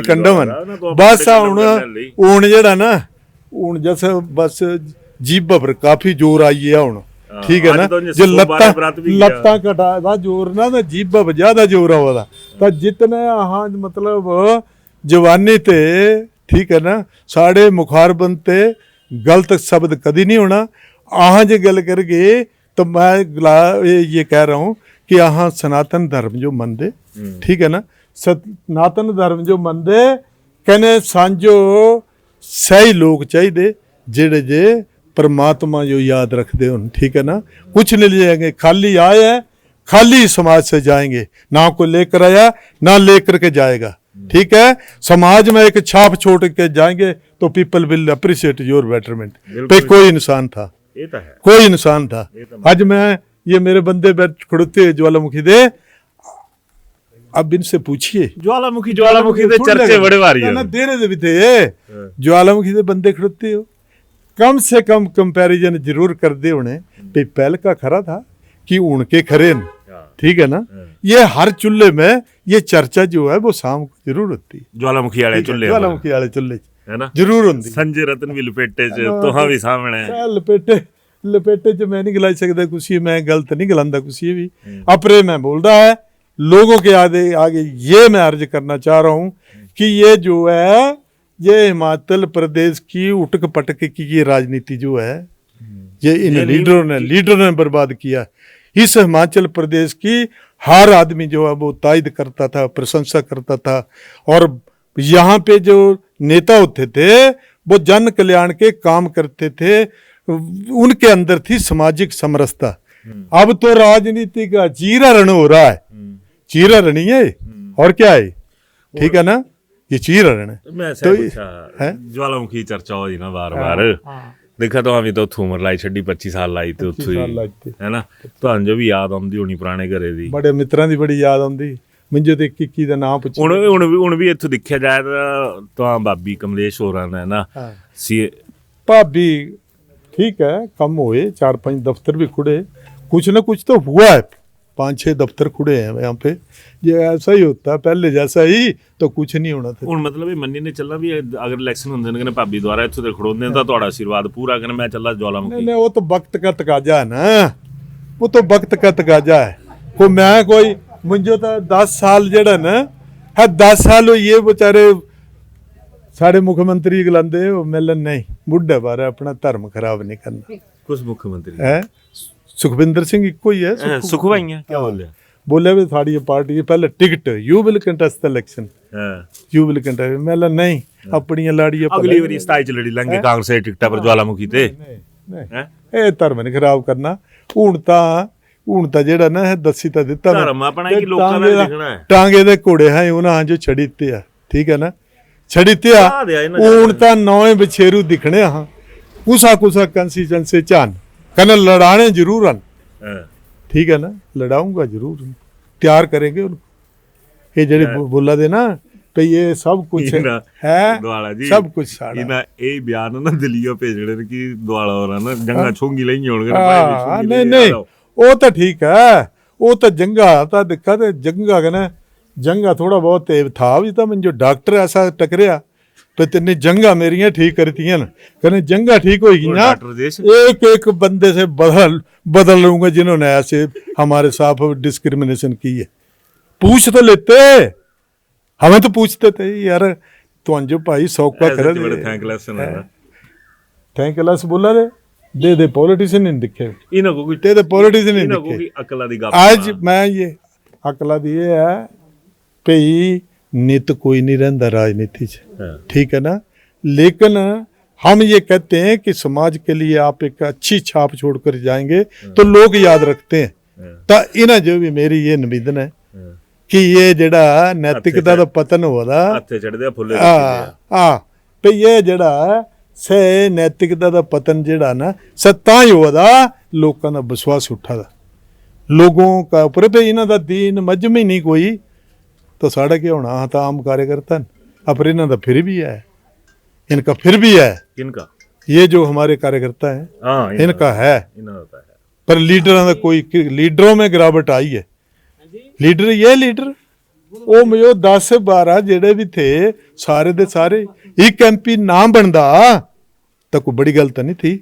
ਕੰਡਮ ਹਨ ਬਸ ਹੁਣ ਜਿਹੜਾ ਨਾ ਹੁਣ ਜਸ ਬਸ ਜੀਭ ਪਰ ਕਾਫੀ ਜ਼ੋਰ ਆਈ ਹੈ ਹੁਣ, ਠੀਕ ਹੈ ਨਾ। ਜੇ ਲੱਤਾਂ ਘਟਾ ਦਾ ਜ਼ੋਰ ਨਾ ਤਾਂ ਜੀਭ ਜ਼ਿਆਦਾ ਜ਼ੋਰ ਆ ਉਹਦਾ ਤਾਂ ਜਿਤਨੇ ਆਹ ਮਤਲਬ ਜਵਾਨੀ ਤੇ, ठीक है ना, साढ़े मुखारबंद ते गलत शब्द कभी नहीं होना। आह जो गल करके तो मैं ये कह रहा हूँ कि आह सनातन धर्म जो मनदे, ठीक है ना, सनातन धर्म जो मनदे कहने सांझो सही लोग चाहिए जेड़े जे परमात्मा जो याद रखते हो, ठीक है ना। कुछ नहीं ले जाएंगे, खाली आए हैं खाली समाज से जाएंगे, ना कोई लेकर आया ना लेकर के जाएगा, ठीक है। समाज में एक छाप छोड़ के जाएंगे तो people will appreciate your betterment पे कोई इंसान था, कोई इंसान था। आज मैं ये मेरे बंदे बैठ खड़ोते ज्वालामुखी दे, अब इनसे पूछिए ज्वालामुखी दे चर्चे बड़े भारी है दे रहे भी थे ज्वालामुखी दे बंदे खड़ोते हो, कम से कम कंपैरिजन जरूर कर दे उन्हें पे पहल का खरा था कि उनके खरे, ठीक है ना। ये हर चूल्हे में ये चर्चा जो है वो शाम को जरूर होती है, ज्वालामुखी वाले चूल्हे है ना ਜ਼ਰੂਰ ਹੁੰਦੀ संजय रतन भी लपेटे च तुहां भी सामने है ਇਹ लपेटे च मैं नहीं गिला सकता कुछ ही, मैं गलत नहीं गिलांदा कुछ ही भी, अपने मैं बोल रहा है लोगों के आगे ये मैं अर्ज करना चाह रहा हूँ कि ये जो है ये हिमाचल प्रदेश की उटक पटक की ये राजनीति जो है ये इन लीडरों ने बर्बाद किया। इस हिमाचल प्रदेश की हर आदमी जो है वो तायद करता था, प्रशंसा करता था, और यहाँ पे जो नेता होते थे वो जन कल्याण के काम करते थे, उनके अंदर थी सामाजिक समरसता। अब तो राजनीति का चीरारण हो रहा है, चीरारण ही है और क्या है, ठीक है ना, ये चीरारण है। मैं तो है ज्वालामुखी चर्चा हो रही ना बार-बार देखा तो अभी तो ਉੱਥੋਂ ਉਮਰ ਲਾਈ ਛੱਡੀ 25 ਸਾਲ ਲਾਈ ਤੇ ਉੱਥੋਂ ਹੀ ਹੈ ਨਾ ਤੁਹਾਨੂੰ ਜੋ ਵੀ ਯਾਦ ਆਉਂਦੀ ਹੋਣੀ ਪੁਰਾਣੇ ਘਰੇ ਦੀ ਬੜੇ ਮਿੱਤਰਾਂ ਦੀ ਬੜੀ ਯਾਦ ਆਉਂਦੀ ਮੈਨੂੰ ਤੇ ਕੀ ਦਾ ਨਾਮ ਪੁੱਛ ਹੁਣ ਵੀ ਇੱਥੋਂ ਦੇਖਿਆ ਜਾਏ ਤਾਂ ਭਾਬੀ ਕਮਲੇਸ਼ ਹੋਰਾਂ ਦਾ ਹੈ ਨਾ ਸੀ भाभी ठीक है, कम हुए 4-5 दफ्तर भी खुले, कुछ ना कुछ तो हुआ है, 5-6 दफ्तर खुले हैं यहाँ पे। ये ऐसा ही होता है, पहले जैसा ही तो कुछ नहीं होना था। ਹੁਣ ਮਤਲਬ ਇਹ ਮੰਨੀ ਨੇ ਚੱਲਣਾ ਵੀ ਅਗਰ ਇਲੈਕਸ਼ਨ ਹੁੰਦੇ ਨੇ ਕਹਿੰਦੇ ਭਾਬੀ ਦੁਆਰਾ ਇੱਥੋਂ ਤੇ ਖੜੋਦੇ ਤਾਂ ਤੁਹਾਡਾ ਆਸ਼ੀਰਵਾਦ ਪੂਰਾ ਕਰਨ ਮੈਂ ਚੱਲਾ ज्वालामुखी नहीं वो तो वक्त का तकाजा है ना, वो तो वक्त का तकाजा है। को मैं कोई मुझे तो 10 साल जड़ा ना है, 10 साल ये बेचारे साढ़े मुख्यमंत्री गलांदे वो मिलन नहीं बुढ़े बारे अपना धर्म खराब नहीं करना। कुछ मुख्यमंत्री है सुखविंदर सिंह इको ही है, सुखवाइयां क्या बोले बोले भी साड़ी ये पार्टी पहले ticket you will contest the election, you will contest मिलन नहीं अपनी लाड़ियां अगली बारी 27 ਚ ਲੜੀ ਲੰਗੇ ਕਾਂਗਰਸ ਦੇ ਟਿਕਟਾਂ ਪਰ ज्वालामुखी ਤੇ ਇਹ ਧਰਮ ਨਹੀਂ ਖਰਾਬ ਕਰਨਾ। ਹੁਣ ਤਾਂ ਜਿਹੜਾ ਨਾ ਦੱਸੀ ਤਾਂ ਦਿੱਤਾ ਧਰਮ ਆਪਣਾ ਹੀ ਲੋਕਾਂ ਦਾ ਦੇਖਣਾ ਹੈ, ਟਾਂਗੇ ਦੇ ਘੋੜੇ ਹੈ ਉਹਨਾਂ ਜੋ ਛੜੀ ਤੇ ਆ, ਠੀਕ ਹੈ ਨਾ, ਛੜੀ ਤੇ ਆ ਹੁਣ ਤਾਂ ਨੌਵੇਂ ਬਛੇਰੂ ਦਿਖਣੇ ਹਾਂ ਕੁਸਾ ਕੰਸਟੀਚੁਐਂਸੀ ਚਾਨ ਕਨ ਲੜਾਣੇ ਜ਼ਰੂਰ ਹਨ, ठीक है ना, लड़ाऊंगा जरूर, तैयार करेंगे उनको। ये जड़े बोला दे ना पे ये सब कुछ है सब कुछ साड़ा ਇਹਨਾਂ ਇਹ ਬਿਆਨ ਨਾ ਦਿੱਲੀੋਂ ਭੇਜਣੇ ਨੇ ਕਿ ਦੁਆਲਾ ਹੋਰਾਂ ਨਾ ਜੰਗਾ ਛੋਂਗੀ ਲਈ ਹੋਣਗੇ नहीं वो तो ठीक है, वो तो जंगा था दिखा तो जंगा का ना जंगा थोड़ा बहुत था भी था, मैं जो डॉक्टर ऐसा टकरिया पे तेने जंगा मेरियां ठीक करती हैं कहने जंगा ठीक होगी ना, एक एक बंदे से बदल लूंगा जिन्होंने ऐसे हमारे साथ डिस्क्रिमिनेशन की है। पूछ तो लेते, हमें तो पूछते थे यार तो जो भाई सौका कर थैंकलेस बोला दे पॉलिटिशियन नहीं दिखे इन्हों को कोई दे पॉलिटिशियन नहीं दिखे अकला दी आज मैं ये अकला दी ये है भई नित कोई नहीं रहता राजनीति से, ठीक है ना, लेकिन हम ये कहते हैं कि समाज के लिए आप एक अच्छी छाप छोड़कर जाएंगे तो लोग याद रखते हैं। तो इन्हें जो भी मेरी ये निवेदन है कि ये जड़ा नैतिकता का पतन हो रहा पे ये जड़ा से नैतिकता का पतन जड़ा ना सत्ता ही होदा लोगों का विश्वास उठा दा लोगों का ऊपर पे इन्हों का दीन मजम ही नहीं कोई तो साढ़ा क्या होना हाँ तो आम कार्यकर्ता पर इन्हों का फिर भी है, इनका फिर भी है, इनका ये जो हमारे कार्यकर्ता है इनका है, पर लीडर का कोई लीडरों में गिरावट आई है। लीडर ये लीडर वो मुझे 10-12 जेड़े भी थे सारे दे सारे एक MP ना बनता तो कोई बड़ी गल तो नहीं थी,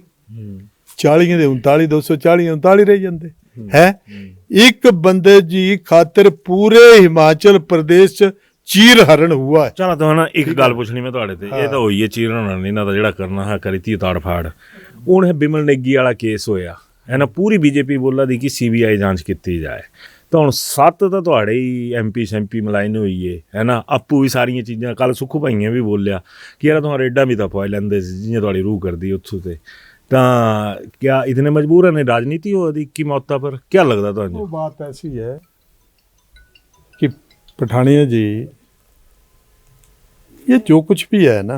40 दे 39 240 39 रह जाते है। एक बंदे जी खातिर पूरे हिमाचल प्रदेश चीर हरण हुआ है। चलो तो ना एक गल पूछनी मैं ਤੁਹਾਡੇ ਤੇ ਇਹ ਤਾਂ ਹੋਈ ਹੈ ਚੀਰ ਹਰਨ ਇਹਨਾਂ ਦਾ ਜਿਹੜਾ ਕਰਨਾ ਹੈ ਕਰੀ ਤੀ ਤਾੜ ਫਾੜ ਹੁਣ ਬਿਮਲ ਨੇਗੀ ਵਾਲਾ ਕੇਸ ਹੋਇਆ ਹੈ ਨਾ ਪੂਰੀ ਬੀਜੇਪੀ ਬੋਲਾ ਦੀ ਕਿ CBI ਜਾਂਚ ਕੀਤੀ ਜਾਏ ਤਾਂ ਹੁਣ 7 ਤਾਂ ਤੁਹਾਡੇ ਹੀ MP ਮਲਾਈਨ ਹੋਈ ਹੈ ਨਾ ਆਪੂ ਵੀ ਸਾਰੀਆਂ ਚੀਜ਼ਾਂ ਕੱਲ ਸੁੱਖੂ ਭਾਈਆਂ ਵੀ ਬੋਲਿਆ ਕਿ ਯਾਰ ਤੁਹਾਨੂੰ ਰੇਡਾਂ ਵੀ ਤਾਂ ਪਵਾ ਲੈਂਦੇ ਸੀ ਜਿਵੇਂ ਤੁਹਾਡੀ ਰੂਹ ਕਰਦੀ ਉੱਥੋਂ ਤੇ ਤਾਂ क्या इतने मजबूर है राजनीति हो की मौता पर क्या लगता था? वो बात ऐसी है कि पठानिया जी ये जो कुछ भी है ना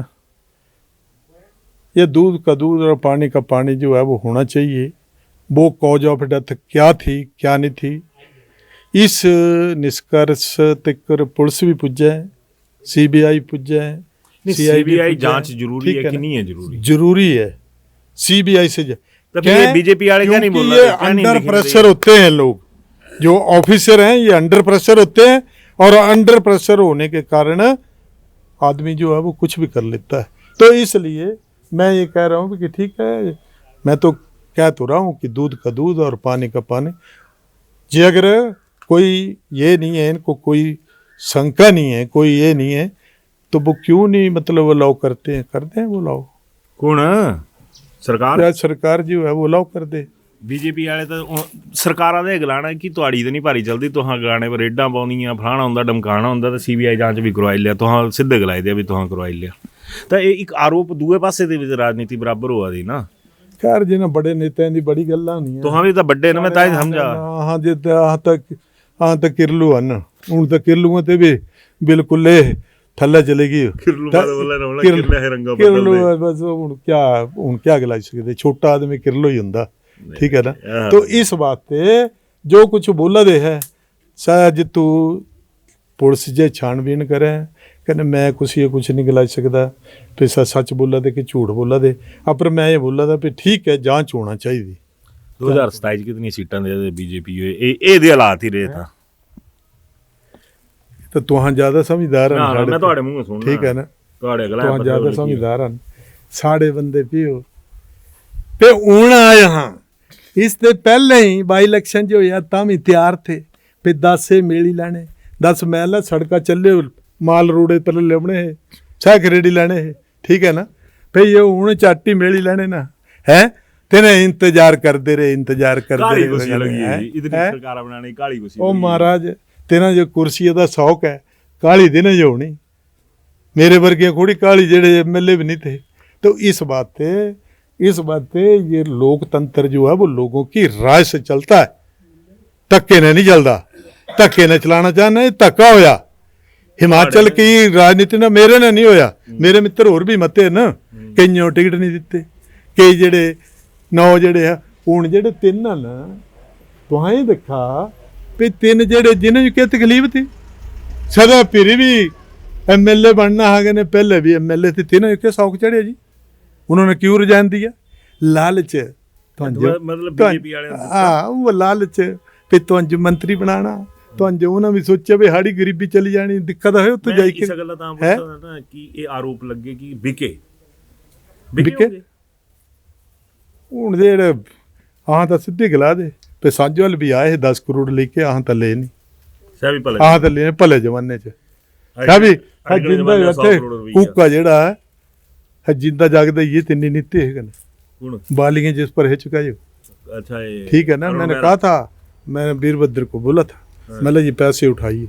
ये दूध का दूध और पानी का पानी जो है वो होना चाहिए। वो कॉज ऑफ डेथ क्या थी क्या नहीं थी इस निष्कर्ष तक पुलिस भी पुज्जा है, CBI पुज्जा है, CBI जांच जरूरी है कि नहीं है? जरूरी है CBI से बीजेपी वाले क्या नहीं बोल रहे? ये अंडर प्रेशर होते हैं लोग जो ऑफिसर हैं, ये अंडर प्रेशर होते हैं और अंडर प्रेशर होने के कारण आदमी जो है वो कुछ भी कर लेता है। तो इसलिए मैं ये कह रहा हूँ कि ठीक है, मैं तो कह तो रहा हूँ कि दूध का दूध और पानी का पानी। जी अगर कोई ये नहीं है, इनको कोई शंका नहीं है, कोई ये नहीं है, तो वो क्यों नहीं मतलब अलाउ करते हैं? कर दें वो अलाउ। कौन सरकार? या सरकार जो है वो अलाउ कर दे। ਬੀਜੇਪੀ ਵਾਲੇ ਤਾਂ ਸਰਕਾਰਾਂ ਦਾ ਇਹ ਗਲਾਣਾ ਕਿ ਤੁਹਾਡੀ ਤਾਂ ਨਹੀਂ ਭਾਰੀ ਚਲਦੀ, ਤੁਹਾਂ ਗਲਾਣੇ ਪਰ ਰੇਡਾਂ ਪਾਉਂਦੀਆਂ, ਫਲਾਣਾ ਹੁੰਦਾ, ਡਮਕਾਣਾ ਹੁੰਦਾ, ਤਾਂ ਸੀਬੀਆਈ ਜਾਂਚ ਵੀ ਕਰਵਾਈ ਲਿਆ, ਤੁਹਾਂ ਸਿੱਧੇ ਗਲਾਏ ਦੇ ਵੀ ਤੁਹਾਂ ਕਰਵਾਈ ਲਿਆ। ਤਾਂ ਇਹ ਇੱਕ ਆਰੋਪ ਦੂਏ ਪਾਸੇ ਦੇ ਵਿੱਚ ਰਾਜਨੀਤੀ ਬਰਾਬਰ ਹੋਆ ਦੀ ਨਾ। खैर जिन्हें बड़े नेताओं की बड़ी गल्लां नहीं ਤੁਹਾਂ ਵੀ ਤਾਂ ਵੱਡੇ ਨੇ, ਮੈਂ ਤਾਂ ਹੀ ਸਮਝਾ। हाँ जी, हाँ तक किरलू हन हूँ, तो किरलुआं ते भी बिल्कुल थल्ले चले गई। ਕਿਰਲੂ ਬਾਦ ਬੋਲੇ ਨਾ ਕਿਰਲੇ ਹੈ ਰੰਗਾ किरलू बस हूँ क्या गलाई सकते, छोटा आदमी किरलू ही हुंदा, ठीक है ना। तो इस बात पे जो कुछ बोला दे है, शायद तू पुलिस जे छानबीन करे, कहने मैं कुछ नहीं गला सकता, फिर सच बोला दे कि झूठ बोला दे। पर मैं ये बोला था भी ठीक है, जांच होना चाहिए। 2027 कितनी सीटां दे बीजेपी ये दे हालात ही रहे था। तो तुहां ज्यादा समझदार हैं, ना मैं ਤੁਹਾਡੇ ਮੂੰਹੋਂ ਸੁਣਨਾ, ठीक है ना, ਤੁਹਾਡੇ ਅਗਲਾ तुहां ज्यादा समझदार हैं। साढ़े बंदे पियो पे हूं आए हाँ, इससे पहले ही बाई इलेक्शन जो होया तां भी तैयार थे पे 10 से मेल ही लाने, 10 महल सड़का चले, माल रोडे पर लेने है, सह रेडी लेने है, ठीक है ना। भाई ये हूं चाटी मेल ही लेने ना है, तेने इंतजार करते रहे, इंतजार करते ਕਾਲੀ रहे। ਕੁਰਸੀ ਲੱਗੀ ਹੈ ਜੀ, ਇਤਨੀ हैं? ਸਰਕਾਰਾਂ ਬਣਾਣੀ ਕਾਲੀ ਕੁਰਸੀ। ਉਹ ਮਹਾਰਾਜ ਤੇਰਾ ਜੋ ਕੁਰਸੀ ਦਾ ਸ਼ੌਕ ਹੈ, ਕਾਲੀ ਦੇ ਨਹੀਂ ਹੋਣੀ। मेरे वर्गे थोड़ी काली जेड़े एमएलए भी नहीं थे। तो इस बात पे ये लोकतंत्र जो है वो लोगों की राय से चलता है, धक्के ने नहीं चलता। धक्के ने चलाना चाहना, धक्का होया हिमाचल की राजनीति ना, मेरे ने नहीं होया। मेरे मित्र होर भी मते न, कईयों टिकट नहीं दिते, कई जेड़े 9 जेड़े है हुण जेड़े 3 न, तुहां ही देखा भी 3 जेड़े जिन्हें क्या तकलीफ थी, सदा फिर भी एमएलए बनना है ने, पहले भी एमएलए थे, तीनों एक शौक चढ़े जी। उन्होंने क्यों रिजाइन दिया? लालच। मतलब बीजेपी वाले हाँ, वो लालच भी तुझ मंत्री बनाना, तुझ उन्हें भी सोचा भी हाड़ी गरीबी चली जानी, दिक्कत है तो जाई इस गल्ला तां पुछदा ना कि ये आरोप लगे कि बिके हुण जेड़े आह तां सीधी गला दे पे सांझोवाल भी आए 10 करोड़ लेके, आह तां ले नहीं, सभी भले आह तां ले भले जमाने च सभी जिंदा इत्थे कूका जेड़ा है जिंदा जागदा ये तिन्नी नीति है कौन बालियां जिस पर है चुका है। अच्छा ये ठीक है ना, मैंने कहा था, मैंने वीरभद्र को बोला था, मतलब ये पैसे उठाइए,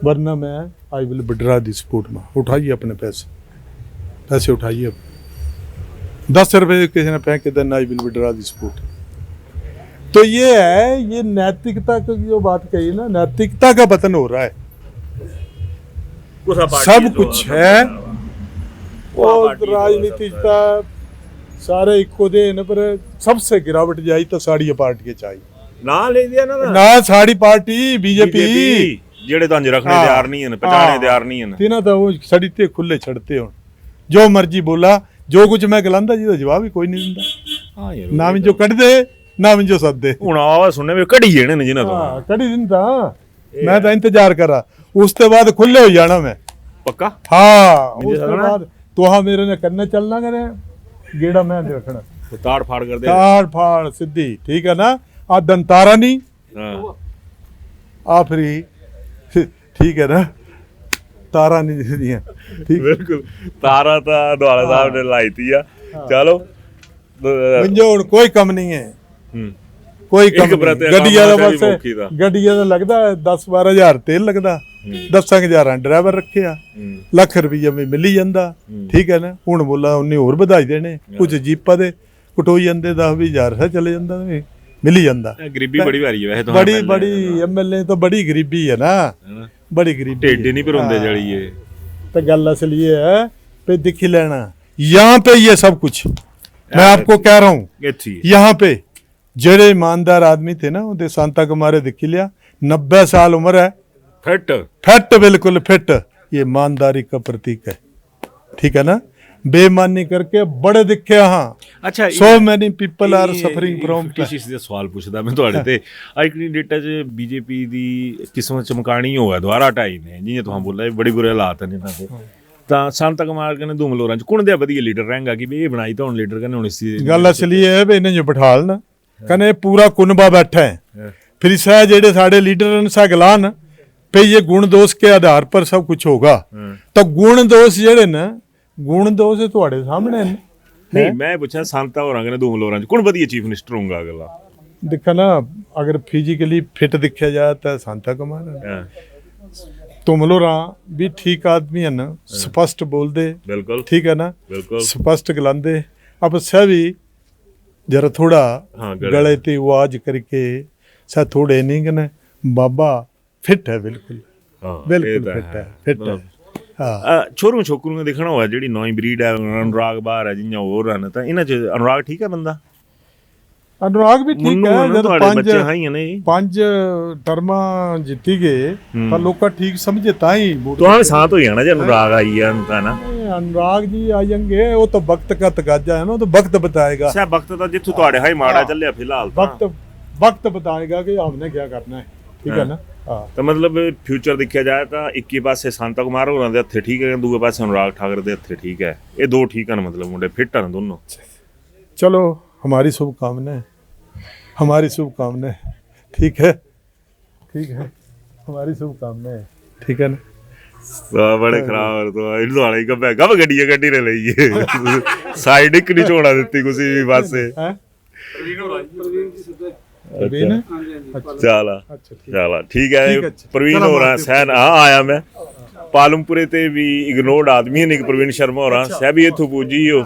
वरना मैं I will withdraw the support में। उठाइए अपने पैसे उठाइए, 10 रुपये किसी ने फेंक के देना, I will withdraw the support. तो ये है, ये नैतिकता की जो बात कही ना, नैतिकता का पतन हो रहा है। सब कुछ है और राजनीति सारे इको दे न, पर सबसे गिरावट जाई तो साड़ी पार्टी के चाहिए ना ले दिया ना साड़ी पार्टी बीजेपी जेड़े तो रखने तैयार नहीं है, पचाने तैयार नहीं है तिना तो वो सड़ी ते खुले छड़ते हो, जो मर्जी बोला, जो कुछ मैं गलांदा जी, जवाब ही कोई नहीं दिंदा। हां यार, ना भी जो कट दे, ना भी जो सद दे। हुन आवाज सुनने में कड़ी जेने ने जिना तो कड़ी दिंदा, मैं तो इंतजार करा, उसके बाद खुले हो जाना मैं पक्का। हाँ, उसके बाद तो हाँ मेरे ने करने चलना करे, गेड़ा मैं रखना, तो ताड़ फाड़ कर दे, ताड़ फाड़ सीधी, ठीक है ना। आ दंतारा नहीं, आफरी, ठीक है ना, तारा नहीं दिया, ठीक। बिल्कुल तारा ता द्वारा साहब ने लाई थी। चलो मुझे हुण कोई कम नहीं है, कोई कम नहीं। गड्डिया दा बस गड्डिया दा लगदा 10-12 हज़ार तेल लगदा, 10,000 ड्राइवर रखे आ, ਲੱਖ ਰੁਪਈਆ में मिली ਜਾਂਦਾ, ठीक है ना। हुण बोला उन्हें होर ਵਧਾਈ देने, कुछ जीपा दे कटोई ਜਾਂਦੇ 10-20 हज़ार चले ਜਾਂਦਾ, मिली ਜਾਂਦਾ। गरीबी बड़ी भारी है वैसे तो, बड़ी एमएलए तो बड़ी गरीबी है ना, बड़ी गरीबी, टेढ़े नहीं पर होंदे जड़ी ये। तो गल असल ये है पे दिख ही लेना, यहाँ पे ये सब कुछ मैं आपको कह रहा हूँ, यहाँ पे जेड़े ईमानदार आदमी थे ना, उनके सांता कुमारे दिख ही लिया, 90 साल उम्र है, फिट बिल्कुल फिट, ये ईमानदारी का प्रतीक है, ठीक है ना। बेईमानी करके बड़े दिखे। हाँ, अच्छा, so many people are suffering from किसी से सवाल पूछदा मैं ਤੁਹਾਡੇ ਤੇ ਆਈਕਨੀ ਡੇਟਾ 'ਚ ਬੀਜੇਪੀ ਦੀ ਕਿਸਮਤ ਚਮਕਾਣੀ ਹੋਇਆ ਦੁਆਰਾ 2.5 ਨੇ, ਜਿਵੇਂ ਤੁਸੀਂ ਬੋਲਿਆ ਬੜੇ ਬੁਰੇ ਹਾਲਾਤ ਨੇ ਇਹਨਾਂ ਦੇ, ਤਾਂ ਸੰਤ ਕੁਮਾਰ ਕਹਿੰਦੇ ਧੂਮਲੋਰਾਂ ਚ ਕੁਣ ਦੇ ਵਧੀਆ ਲੀਡਰ ਰਹੇਗਾ ਕਿ ਵੀ ਇਹ ਬਣਾਈ ਤਾਂ ਹੁਣ ਲੀਡਰ ਕਹਿੰਦੇ ਹੁਣ ਇਸ ਗੱਲ ਅਸਲੀ ਇਹ ਹੈ ਵੀ ਇਹਨਾਂ ਨੂੰ ਬਿਠਾ ਲੈਣ ਕਹਿੰਦੇ ਪੂਰਾ ਕੁਨਬਾ बैठा है फिर सह जेडे साढ़े लीडर सह गलान पे ये गुण दोष के आधार पर सब कुछ होगा तो गुण दोष जेडे ना गुण दोष ਤੁਹਾਡੇ ਸਾਹਮਣੇ ਨੇ ਨਹੀਂ ਮੈਂ ਪੁੱਛਿਆ ਸੰਤਾ ਹੋਰਾਂ ਕਹਿੰਦੇ ਧੂਮਲੋਰਾਂ ਚ ਕੁਣ ਵਧੀਆ ਚੀਫ ਮਿਨਿਸਟਰ ਹੋਊਗਾ ਅਗਲਾ देखा ना अगर फिजिकली फिट देखा जाए तो सांता कुमार है तुमलोरा भी ठीक आदमी है ना स्पष्ट बोल दे बिल्कुल ठीक है ना बिल्कुल स्पष्ट गलांदे अब सह भी जरा थोड़ा हाँ, गले ते आवाज करके सा थोड़े नहीं कहना बाबा फिट है बिल्कुल हाँ बिल्कुल फिट है हाँ ਛੋਰੂ ਛੋਕਰੂ ਨੂੰ ਦੇਖਣਾ ਹੋਇਆ ਜਿਹੜੀ ਨੌਂ ਬਰੀਡ ਹੈ ਅਨੁਰਾਗ ਬਾਹਰ ਹੈ ਜਿਹੀਆਂ ਹੋਰ ਹਨ ਤਾਂ ਇਹਨਾਂ ਚ ਅਨੁਰਾਗ ਠੀਕ ਹੈ ਬੰਦਾ अनुराग भी ठीक है जब ਤੁਹਾਡੇ ਬੱਚੇ ਹਾਈ ਨੇ ਜੀ 5 टर्मा जीती गए पर लोग ठीक समझे ताई ਤੁਹਾਨੂੰ ਸਾਥ ਹੋ ਜਾਣਾ ਜੇ ਅਨੁਰਾਗ ਆਈ ਹੈ ਤਾਂ ਨਾ अनुराग जी आएंगे वो तो वक्त का तकाजा है ना तो वक्त बताएगा ਸਾ ਵਕਤ ਤਾਂ ਜਿੱਥੋਂ ਤੁਹਾਡੇ ਹਾਈ ਮਾੜਾ ਚੱਲਿਆ ਫਿਲਹਾਲ ਤਾਂ वक्त बताएगा कि हमने क्या करना है ठीक है ना हाँ ਤਾਂ ਮਤਲਬ ਫਿਊਚਰ ਦੇਖਿਆ ਜਾਏ ਤਾਂ 21 ਪਾਸੇ ਸੰਤਾ ਕੁਮਾਰ ਹੋਰਾਂ ਦੇ ਹੱਥੇ ਠੀਕ ਹੈ ਦੂਜੇ ਪਾਸੇ ਅਨੁਰਾਗ ਠਾਕਰ ਦੇ ਹੱਥੇ ਠੀਕ ਹੈ ਇਹ ਦੋ ਠੀਕ ਹਨ ਮਤਲਬ ਮੁੰਡੇ ਫਿੱਟ ਹਨ ਦੋਨੋਂ चलो हमारी शुभकामनाएं हमारी शुभकामनाएं ठीक है हमारी शुभकामनाएं ठीक है ना ਬੜੇ ਖਰਾਬ ਤੋਂ ਇਹਨੂੰ ਵਾਲੇ ਗੱਬੇ ਗੱਬ ਗੱਡੀ ਨੇ ਲਈਏ ਸਾਈਡ ਇੱਕ ਨਹੀਂ ਝੋੜਾ ਦਿੱਤੀ ਕਿਸੇ ਵੀ ਪਾਸੇ हैं ਚਲਾ ਚਲਾ ਠੀਕ ਹੈ ਠੀਕ ਹੈ, ਪ੍ਰਵੀਨ ਚਲੋ ਹੋਰਾਂ ਬਾਕੀ ਸਹਿਨ ਆਇਆ ਮੈਂ ਪਾਲਮਪੁਰੇ ਤੇ ਵੀ ਇਗਨੋਰਡ ਆਦਮੀ ਨੇ ਇੱਕ ਪ੍ਰਵੀਨ ਸ਼ਰਮਾ ਹੋਰਾਂ ਸਹਿ ਵੀ ਇੱਥੋਂ ਪੁੱਜੀ ਹੋ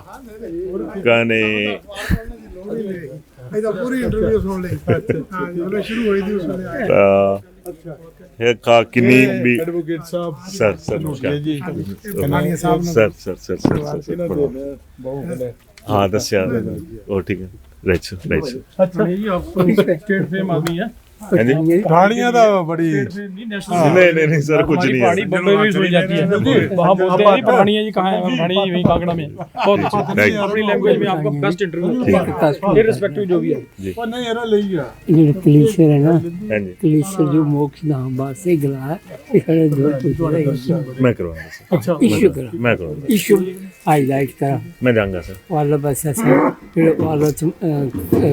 ਕਹਨੇ ਇਹਦਾ ਪੂਰੀ ਇੰਟਰਵਿਊ ਸੁਣ ਲਈ ਹਾਂ ਜਦੋਂ ਸ਼ੁਰੂ ਹੋਈ ਦੀ ਉਸ ਵੇਲੇ ਆਇਆ ਇਹ ਕਾ ਕਿੰਨੀ ਵੀ ਐਡਵੋਕੇਟ ਸਾਹਿਬ ਸਰ ਨਮਸਕਾਰ ਜੀ ਕਨਾਨੀਆ ਸਾਹਿਬ ਸਰ ਇਹਨਾਂ ਦੇ ਬਹੁਤ ਬੜੇ हाँ दस्या और ठीक है राइट ਅੱਛਾ नहीं आप तो स्टेट फेम आदमी है हाँ जी ਕਹਾਣੀਆਂ ਦਾ ਬੜੀ नहीं नेशनल नहीं सर कुछ नहीं पहाड़ी है बम्बई में सुनी जाती है वहाँ बोलते हैं पहाड़ी है जी कहाँ है पहाड़ी जी वहीं कांगड़ा में बहुत अच्छा Right. अपनी लैंग्वेज में आपका बेस्ट इंटरव्यू इररिस्पेक्टिव जो भी है जी ਉਹ ਨਹੀਂ ਇਹਦਾ ਲਈ ਆ ਜਿਹੜੇ ਕਲੀਸ਼ਰ ਹੈ ਨਾ हाँ जी ਕਲੀਸ਼ਰ ਜੋ ਮੋਕਸ਼ ਧਾਮ ਵਾਸਤੇ ਗਲਾ ਇਹ ਖੜੇ ਦੋ ਪੁੱਛ मैं करवाऊंगा सर अच्छा ਇਸ਼ੂ ਕਰ मैं करूँगा ਇਸ਼ੂ ਹਾਈਲਾਈਟ ਕਰ मैं जाऊँगा सर ਵਾਲਾ ਬਸ ਅਸੀਂ ਫਿਰ ਵਾਲਾ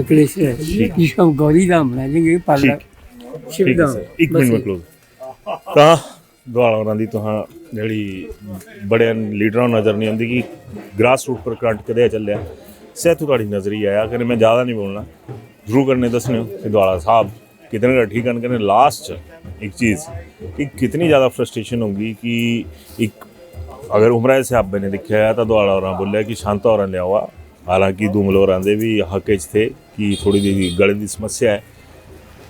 ਕਲੀਸ਼ਰ ਹੈ ਇਸ਼ੂ ਗੌਰੀ ਦਾ ਬਣਾ ਲੇਂਗੇ ਪਾਲਾ ठीक है सर एक मिनट में क्लोज ਤਾਂ ਦੁਆਲਾ ਹੋਰਾਂ ਦੀ ਤੁਹਾਂ ਜਿਹੜੀ ਬੜੇ ਲੀਡਰਾਂ ਨੂੰ ਨਜ਼ਰ ਨਹੀਂ ਆਉਂਦੀ ਕਿ ਗ੍ਰਾਸ ਰੂਟ ਪਰ ਕਰੰਟ ਕਦੇ ਚੱਲਿਆ ਸਹਿਤੂ ਤੁਹਾਡੀ ਨਜ਼ਰ ਹੀ ਆਇਆ ਕਿ ਮੈਂ ਜ਼ਿਆਦਾ ਨਹੀਂ ਬੋਲਣਾ ਜ਼ਰੂਰ ਕਰਨੇ ਦੱਸਣੇ ਕਿ ਦੁਆਲਾ ਸਾਹਿਬ कितने का ठीक है कहने लास्ट एक चीज़ कि कितनी ज़्यादा फ्रस्ट्रेशन होगी कि एक अगर उमरा साहब ने देखा है तो दुआला और बोलिया कि शांता और लिया हुआ हालांकि दूमलोर आंदे भी हक थे कि थोड़ी दी गले की समस्या है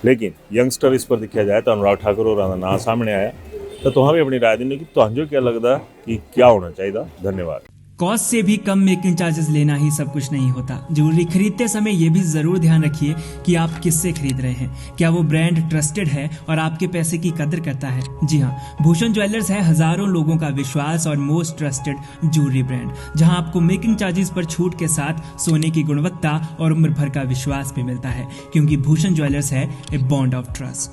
लेकिन यंगस्टर इस पर देखा जाए तो अनुराग ठाकुर और नाम सामने आया तो तुम भी अपनी राय देने की तुझे क्या लगता कि क्या होना चाहिए धन्यवाद कॉस्ट से भी कम मेकिंग चार्जेस लेना ही सब कुछ नहीं होता। ज्वेलरी खरीदते समय ये भी जरूर ध्यान रखिए कि आप किससे खरीद रहे हैं, क्या वो ब्रांड ट्रस्टेड है और आपके पैसे की कदर करता है। जी हाँ, भूषण ज्वेलर्स है हजारों लोगों का विश्वास और मोस्ट ट्रस्टेड ज्वेलरी ब्रांड, जहां आपको मेकिंग चार्जेस पर छूट के साथ सोने की गुणवत्ता और उम्र भर का विश्वास भी मिलता है, क्योंकि भूषण ज्वेलर्स है ए बॉन्ड ऑफ ट्रस्ट।